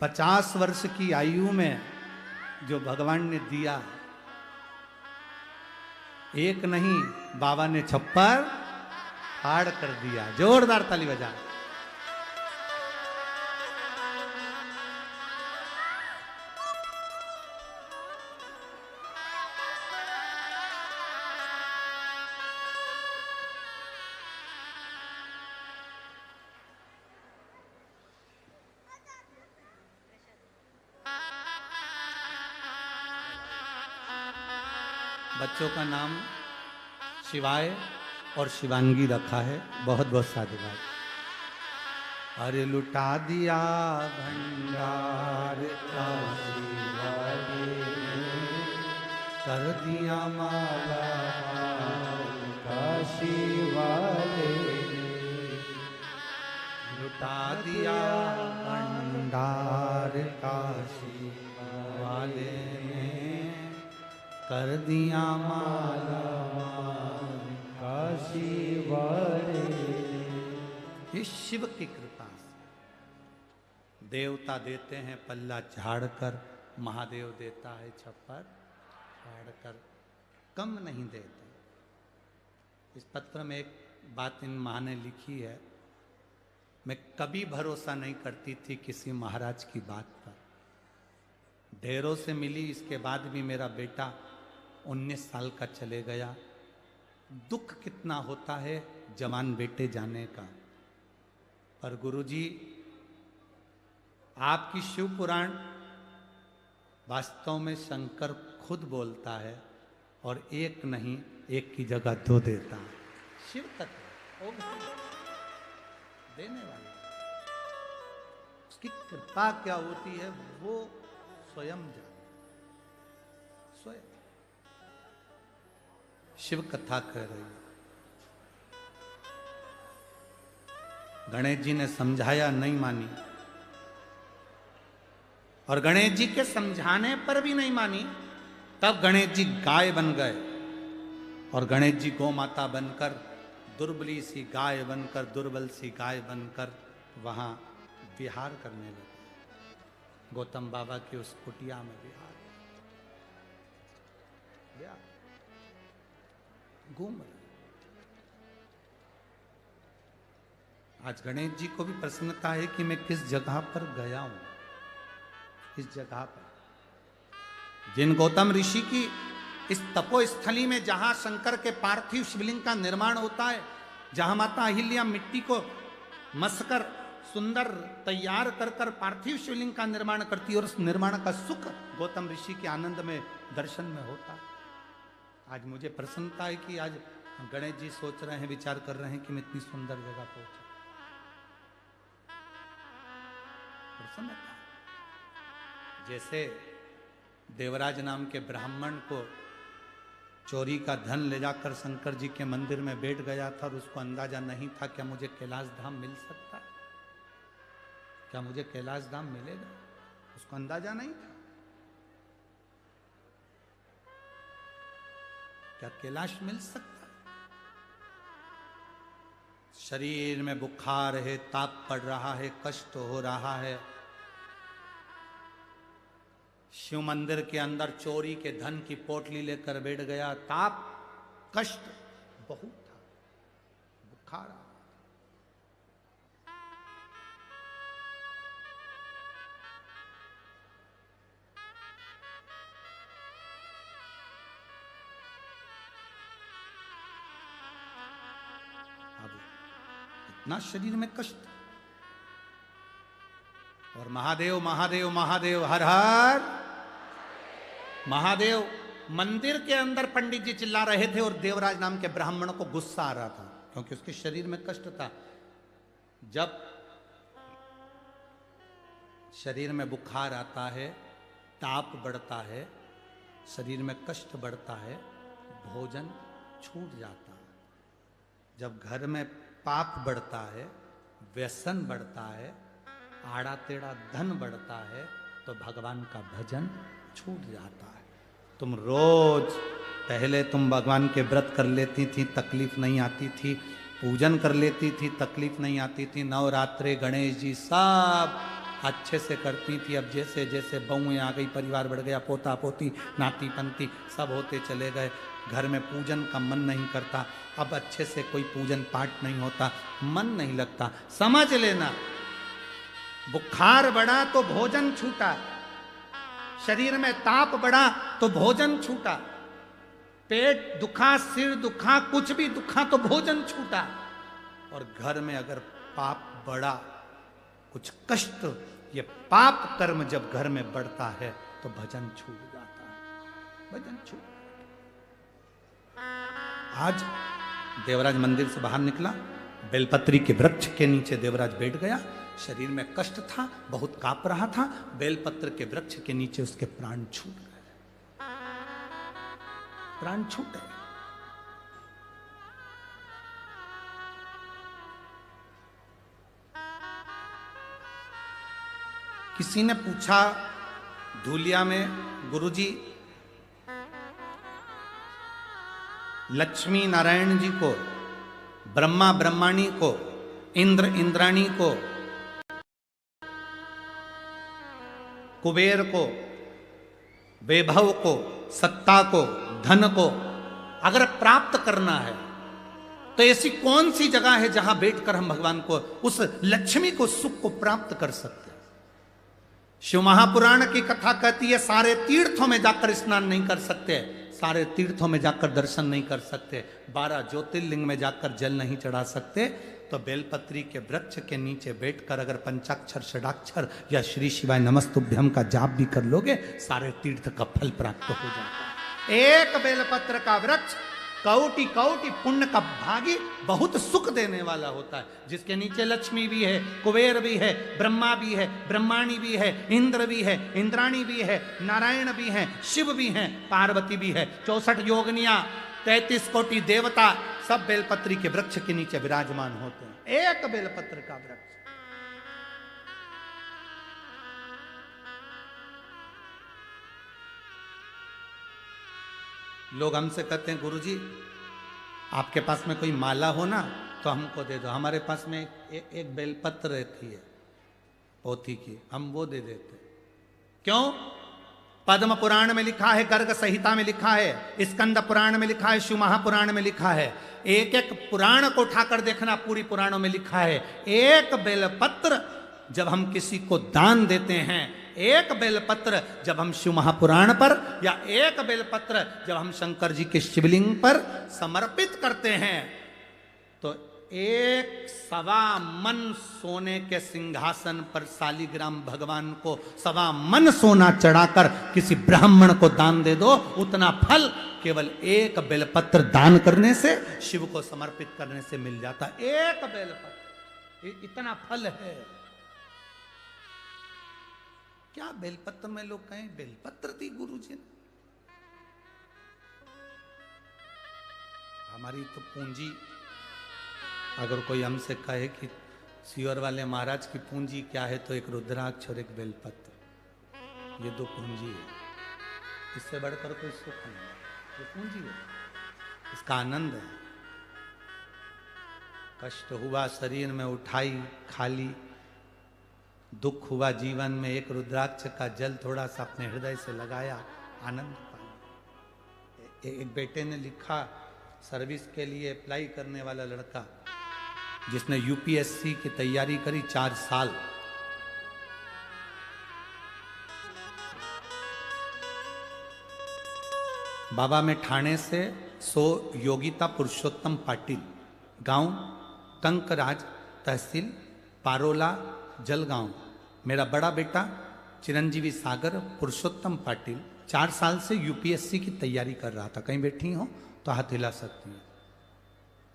50 वर्ष की आयु में जो भगवान ने दिया, एक नहीं बाबा ने छप्पर फाड़ कर दिया। जोरदार ताली बजा। बच्चों का नाम शिवाय और शिवांगी रखा है। बहुत बहुत साधुवाद। अरे लुटा दिया भंडार काशी वाले ने, कर दिया माला काशी वाले ने, लुटा दिया भंडार काशी वाले ने, कर दिया माला काशी वाले। ये शिव की कृपा से। देवता देते हैं पल्ला झाड़कर, महादेव देता है छप्पर फाड़कर, कम नहीं देते। इस पत्र में एक बात इन माँ ने लिखी है, मैं कभी भरोसा नहीं करती थी किसी महाराज की बात पर। ढेरों से मिली, इसके बाद भी मेरा बेटा 19 साल का चले गया। दुख कितना होता है जवान बेटे जाने का। पर गुरुजी, आपकी शिव पुराण वास्तव में शंकर खुद बोलता है और एक नहीं, एक की जगह दो देता है। शिव तत्व देने वाला, उसकी कृपा क्या होती है वो स्वयं जाने। स्वयं शिव कथा कह रही है। गणेश जी ने समझाया, नहीं मानी, और गणेश जी के समझाने पर भी नहीं मानी। तब गणेश जी गाय बन गए और गणेश जी गौ माता बनकर, दुर्बली सी गाय बनकर, दुर्बल सी गाय बनकर वहां विहार करने लगे। गौतम बाबा की उस कुटिया में विहार घूम रहे। आज गणेश जी को भी प्रसन्नता है कि मैं किस जगह पर गया हूं। इस जगह पर जिन गौतम ऋषि की इस तपोस्थली में, जहां शंकर के पार्थिव शिवलिंग का निर्माण होता है, जहां माता अहिल्या मिट्टी को मसकर सुंदर तैयार कर कर पार्थिव शिवलिंग का निर्माण करती है, और उस निर्माण का सुख गौतम ऋषि के आनंद में, दर्शन में होता है। आज मुझे प्रसन्नता है कि आज गणेश जी सोच रहे हैं, विचार कर रहे हैं कि मैं इतनी सुंदर जगह पहुंचा। प्रसन्नता। जैसे देवराज नाम के ब्राह्मण को चोरी का धन ले जाकर शंकर जी के मंदिर में बैठ गया था, और उसको अंदाजा नहीं था क्या मुझे कैलाश धाम मिल सकता है, क्या मुझे कैलाश धाम मिलेगा, उसको अंदाजा नहीं था। क्या कैलाश मिल सकता है? शरीर में बुखार है, ताप पड़ रहा है, कष्ट हो रहा है। शिव मंदिर के अंदर चोरी के धन की पोटली लेकर बैठ गया। ताप, कष्ट बहुत था, बुखार। अब इतना शरीर में कष्ट, और महादेव महादेव महादेव, हर हर महादेव। मंदिर के अंदर पंडित जी चिल्ला रहे थे, और देवराज नाम के ब्राह्मण को गुस्सा आ रहा था, क्योंकि उसके शरीर में कष्ट था। जब शरीर में बुखार आता है, ताप बढ़ता है, शरीर में कष्ट बढ़ता है, भोजन छूट जाता है। जब घर में पाप बढ़ता है, व्यसन बढ़ता है, आड़ा टेढ़ा धन बढ़ता है, तो भगवान का भजन छूट जाता है। तुम रोज, पहले तुम भगवान के व्रत कर लेती थी, तकलीफ नहीं आती थी, पूजन कर लेती थी, तकलीफ नहीं आती थी, नवरात्रे गणेश जी सब अच्छे से करती थी। अब जैसे जैसे बहुएं आ गई, परिवार बढ़ गया, पोता पोती, नाती पंती सब होते चले गए, घर में पूजन का मन नहीं करता। अब अच्छे से कोई पूजन पाठ नहीं होता, मन नहीं लगता। समझ लेना, बुखार बढ़ा तो भोजन छूटा, शरीर में ताप बढ़ा तो भोजन छूटा, पेट दुखा, सिर दुखा, कुछ भी दुखा तो भोजन छूटा। और घर में अगर पाप बढ़ा, कुछ कष्ट, ये पाप कर्म जब घर में बढ़ता है तो भजन छूट जाता है, भजन छूट। आज देवराज मंदिर से बाहर निकला, बेलपत्री के वृक्ष के नीचे देवराज बैठ गया। शरीर में कष्ट था, बहुत कांप रहा था। बेलपत्र के वृक्ष के नीचे उसके प्राण छूट गए, प्राण छूटे। किसी ने पूछा धूलिया में, गुरुजी लक्ष्मी नारायण जी को, ब्रह्मा ब्रह्माणी को, इंद्र इंद्राणी को, कुबेर को, वैभव को, सत्ता को, धन को अगर प्राप्त करना है तो ऐसी कौन सी जगह है जहां बैठकर हम भगवान को, उस लक्ष्मी को, सुख को प्राप्त कर सकते हैं? शिव महापुराण की कथा कहती है सारे तीर्थों में जाकर स्नान नहीं कर सकते, सारे तीर्थों में जाकर दर्शन नहीं कर सकते, 12 ज्योतिर्लिंग में जाकर जल नहीं चढ़ा सकते, तो बेलपत्री के वृक्ष के नीचे बैठकर अगर पंचाक्षर षडाक्षर या श्री शिवाय नमस्तुभ्यम का जाप भी कर लोगे, सारे तीर्थ का फल प्राप्त हो जाता है। एक बेलपत्र का वृक्ष कौटि कौटि पुण्य का भागी, बहुत सुख देने वाला होता है, जिसके नीचे लक्ष्मी भी है, कुबेर भी है, ब्रह्मा भी है, ब्रह्माणी भी है, इंद्र भी है, इंद्राणी भी है, नारायण भी है, शिव भी है, पार्वती भी है, 64 योगनिया, 33 कोटि देवता सब बेलपत्री के वृक्ष के नीचे विराजमान होते हैं। एक बेलपत्र का वृक्ष। लोग हमसे कहते हैं गुरुजी आपके पास में कोई माला हो ना तो हमको दे दो। हमारे पास में एक बेलपत्र रहती है पोथी की, हम वो दे देते। क्यों? पद्म पुराण में लिखा है, गर्ग संहिता में लिखा है, स्कंद पुराण में लिखा है, शिव महापुराण में लिखा है। एक एक पुराण को उठाकर देखना, पूरी पुराणों में लिखा है एक बेलपत्र जब हम किसी को दान देते हैं, एक बेलपत्र जब हम शिव महापुराण पर, या एक बेलपत्र जब हम शंकर जी के शिवलिंग पर समर्पित करते हैं, तो 1.25 मन सोने के सिंहासन पर शालिग्राम भगवान को 1.25 मन सोना चढ़ाकर किसी ब्राह्मण को दान दे दो, उतना फल केवल एक बेलपत्र दान करने से, शिव को समर्पित करने से मिल जाता। एक बेलपत्र, इतना फल है। क्या बेलपत्र में लोग कहें बेलपत्र दी गुरुजी ने? हमारी तो पूंजी, अगर कोई हमसे कहे कि सियोर वाले महाराज की पूंजी क्या है, तो एक रुद्राक्ष और एक बेलपत्र, ये 2 पूंजी है। इससे बढ़कर कोई सुख नहीं है, ये पूंजी है, इसका आनंद है। कष्ट हुआ शरीर में उठाई खाली, दुख हुआ जीवन में एक रुद्राक्ष का जल थोड़ा सा अपने हृदय से लगाया, आनंद पाया। एक बेटे ने लिखा, सर्विस के लिए अप्लाई करने वाला लड़का जिसने यूपीएससी की तैयारी करी 4 साल, बाबा में ठाणे से योगिता पुरुषोत्तम पाटिल, गांव कंकराज, तहसील पारोला, जलगांव। मेरा बड़ा बेटा चिरंजीवी सागर पुरुषोत्तम पाटिल 4 साल से यूपीएससी की तैयारी कर रहा था। कहीं बैठी हो तो हाथ हिला सकती हैं,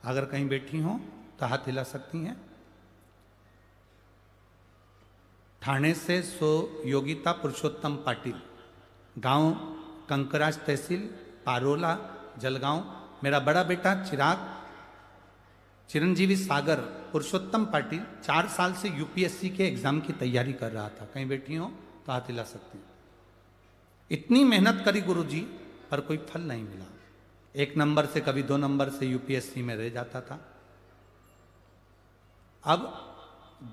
अगर कहीं बैठी हो तो हाथ हिला सकती हैं। ठाणे से योगिता पुरुषोत्तम पाटिल, गांव कंकराज, तहसील पारोला, जलगांव। मेरा बड़ा बेटा चिरंजीवी सागर पुरुषोत्तम पाटिल 4 साल से यूपीएससी के एग्जाम की तैयारी कर रहा था। कहीं बैठी हो तो हाथ हिला सकती हैं। इतनी मेहनत करी गुरुजी, पर कोई फल नहीं मिला। 1 नंबर से कभी 2 नंबर से यूपीएससी में रह जाता था। अब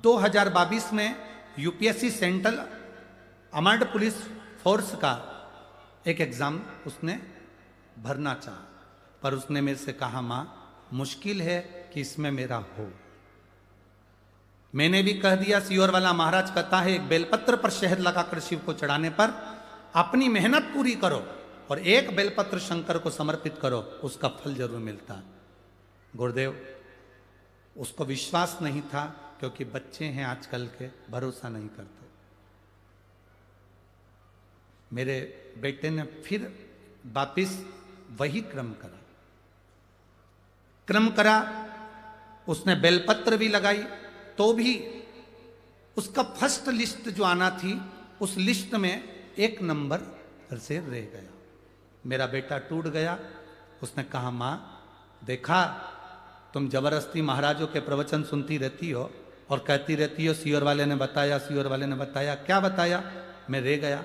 2022 में UPSC central armed police force का एक एग्जाम उसने भरना चाहा, पर उसने मेरे से कहा मां मुश्किल है कि इसमें मेरा हो। मैंने भी कह दिया, सियोर वाला महाराज कहता है एक बेलपत्र पर शहद लगाकर शिव को चढ़ाने पर अपनी मेहनत पूरी करो और एक बेलपत्र शंकर को समर्पित करो, उसका फल जरूर मिलता है। गुरुदेव, उसको विश्वास नहीं था, क्योंकि बच्चे हैं आजकल के, भरोसा नहीं करते। मेरे बेटे ने फिर वापिस वही क्रम करा। क्रम करा, उसने बेलपत्र भी लगाई, तो भी उसका फर्स्ट लिस्ट जो आना थी उस लिस्ट में 1 नंबर से रह गया। मेरा बेटा टूट गया। उसने कहा, माँ देखा, तुम जबरदस्ती महाराजों के प्रवचन सुनती रहती हो और कहती रहती हो सीहोर वाले ने बताया, सीहोर वाले ने बताया। क्या बताया? मैं रह गया।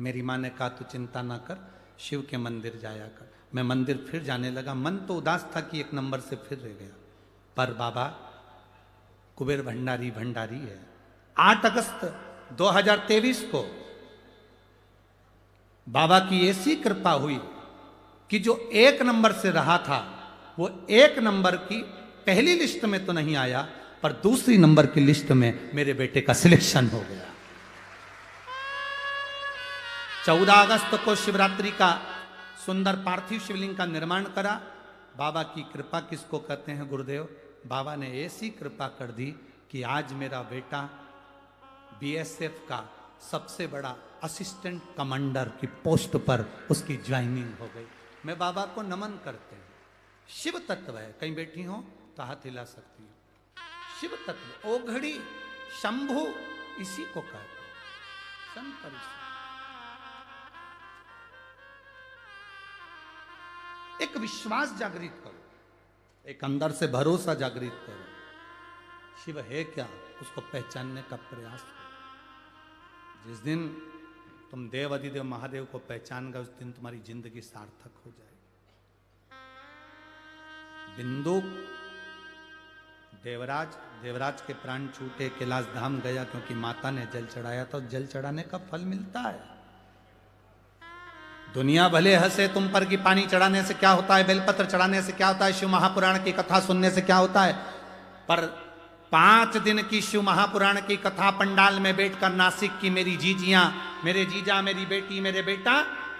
मेरी माँ ने कहा, तू चिंता ना कर, शिव के मंदिर जाया कर। मैं मंदिर फिर जाने लगा। मन तो उदास था कि 1 नंबर से फिर रह गया, पर बाबा कुबेर भंडारी भंडारी है। 8 अगस्त 2023 को बाबा की ऐसी कृपा हुई कि जो 1 नंबर से रहा था वो 1 नंबर की पहली लिस्ट में तो नहीं आया, पर दूसरी नंबर की लिस्ट में मेरे बेटे का सिलेक्शन हो गया। 14 अगस्त को शिवरात्रि का सुंदर पार्थिव शिवलिंग का निर्माण करा। बाबा की कृपा किसको कहते हैं गुरुदेव? बाबा ने ऐसी कृपा कर दी कि आज मेरा बेटा बीएसएफ का सबसे बड़ा असिस्टेंट कमांडर की पोस्ट पर उसकी ज्वाइनिंग हो गई। मैं बाबा को नमन करते हैं। शिव तत्व है, कहीं बैठी हो तो हाथ हिला सकती हो। शिव तत्व, ओघड़ी, शंभु, इसी को कहते हैं। संत ऋषि। एक विश्वास जागृत करो, एक अंदर से भरोसा जागृत करो। शिव है क्या, उसको पहचानने का प्रयास करो। जिस दिन तुम देव अधिदेव महादेव को पहचान गए, उस दिन तुम्हारी जिंदगी सार्थक हो जाएगी। बिंदु देवराज के प्राण छूटे, कैलाश धाम गया क्योंकि माता ने जल चढ़ाया, तो जल चढ़ाने का फल मिलता है। दुनिया भले हंसे तुम पर कि पानी चढ़ाने से क्या होता है, बेलपत्र चढ़ाने से क्या होता है, शिव महापुराण की कथा सुनने से क्या होता है, पर 5 दिन की शिव महापुराण की कथा पंडाल में बैठकर नासिक की मेरी जीजियां, मेरे जीजा, मेरी बेटी, मेरे बेटा,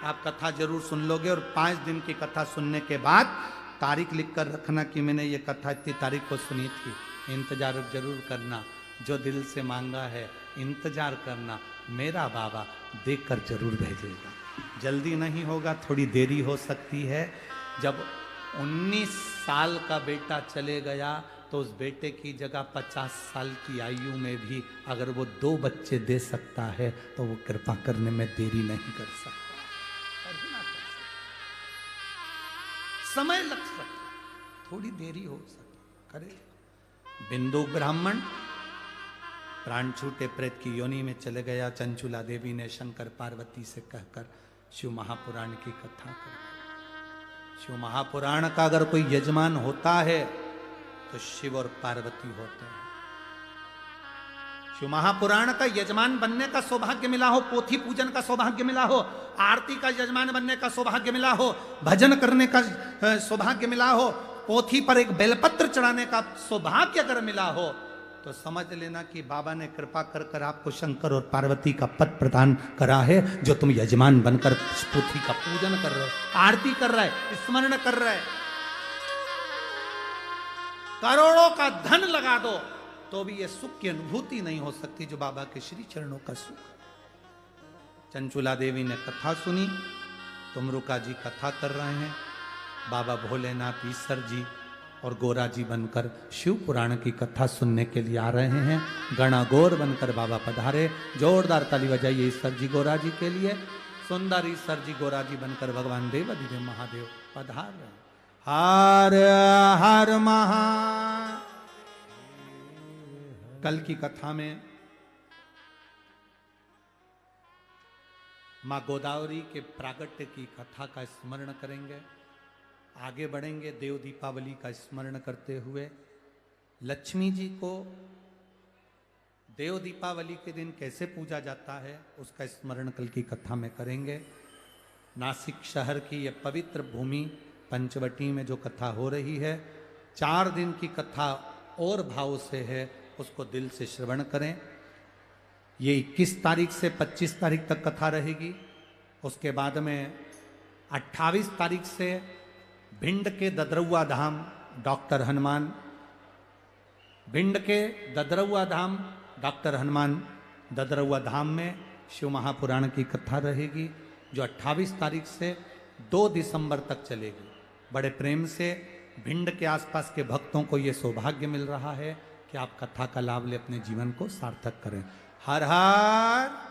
आप कथा जरूर सुन लोगे। और 5 दिन की कथा सुनने के बाद तारीख लिख कर रखना कि मैंने ये कथा इतनी तारीख को सुनी थी। इंतजार जरूर करना, जो दिल से मांगा है इंतजार करना, मेरा बाबा देख कर जरूर भेजेगा। जल्दी नहीं होगा, थोड़ी देरी हो सकती है। जब 19 साल का बेटा चले गया तो उस बेटे की जगह 50 साल की आयु में भी अगर वो 2 बच्चे दे सकता है तो वो कृपा करने में देरी नहीं कर सकता। समय लग सकता, थोड़ी देरी हो सकती, करे। बिंदु ब्राह्मण प्राण छूटे प्रेत की योनि में चले गया। चंचुला देवी ने शंकर पार्वती से कहकर शिव महापुराण की कथा कर। शिव महापुराण का अगर कोई यजमान होता है तो शिव और पार्वती होते हैं। शिव महापुराण का यजमान बनने का सौभाग्य मिला हो, पोथी पूजन का सौभाग्य मिला हो, आरती का यजमान बनने का सौभाग्य मिला हो, भजन करने का सौभाग्य मिला हो, पोथी पर एक बेलपत्र चढ़ाने का सौभाग्य अगर मिला हो, तो समझ लेना कि बाबा ने कृपा कर कर आपको शंकर और पार्वती का पद प्रदान करा है, जो तुम यजमान बनकर पोथी का पूजन कर रहे हो, आरती कर रहे, स्मरण कर रहे। करोड़ों का धन लगा दो तो भी ये सुख की अनुभूति नहीं हो सकती जो बाबा के श्री चरणों का सुख। चंचुला देवी ने कथा सुनी, तुमरुका जी कथा कर रहे हैं, बाबा भोलेनाथ ईश्वर जी और गोरा जी बनकर शिव पुराण की कथा सुनने के लिए आ रहे हैं। गणागौर बनकर बाबा पधारे। जोरदार ताली बजाइए ईश्वर जी गोरा जी के लिए। सुंदर ईश्वर जी गोरा जी बनकर भगवान देव अधिदेव महादेव पधार रहे हैं। हर हर महा। कल की कथा में मां गोदावरी के प्रागट्य की कथा का स्मरण करेंगे, आगे बढ़ेंगे देव दीपावली का स्मरण करते हुए। लक्ष्मी जी को देव दीपावली के दिन कैसे पूजा जाता है उसका स्मरण कल की कथा में करेंगे। नासिक शहर की यह पवित्र भूमि पंचवटी में जो कथा हो रही है, 4 दिन की कथा और भाव से है, उसको दिल से श्रवण करें। ये 21 तारीख से 25 तारीख तक कथा रहेगी। उसके बाद में 28 तारीख से भिंड के ददरौआ धाम डॉक्टर हनुमान, भिंड के ददरौआ धाम डॉक्टर हनुमान ददरौआ धाम में शिव महापुराण की कथा रहेगी, जो 28 तारीख से 2 दिसंबर तक चलेगी। बड़े प्रेम से भिंड के आसपास के भक्तों को ये सौभाग्य मिल रहा है कि आप कथा का लाभ ले अपने जीवन को सार्थक करें। हर हर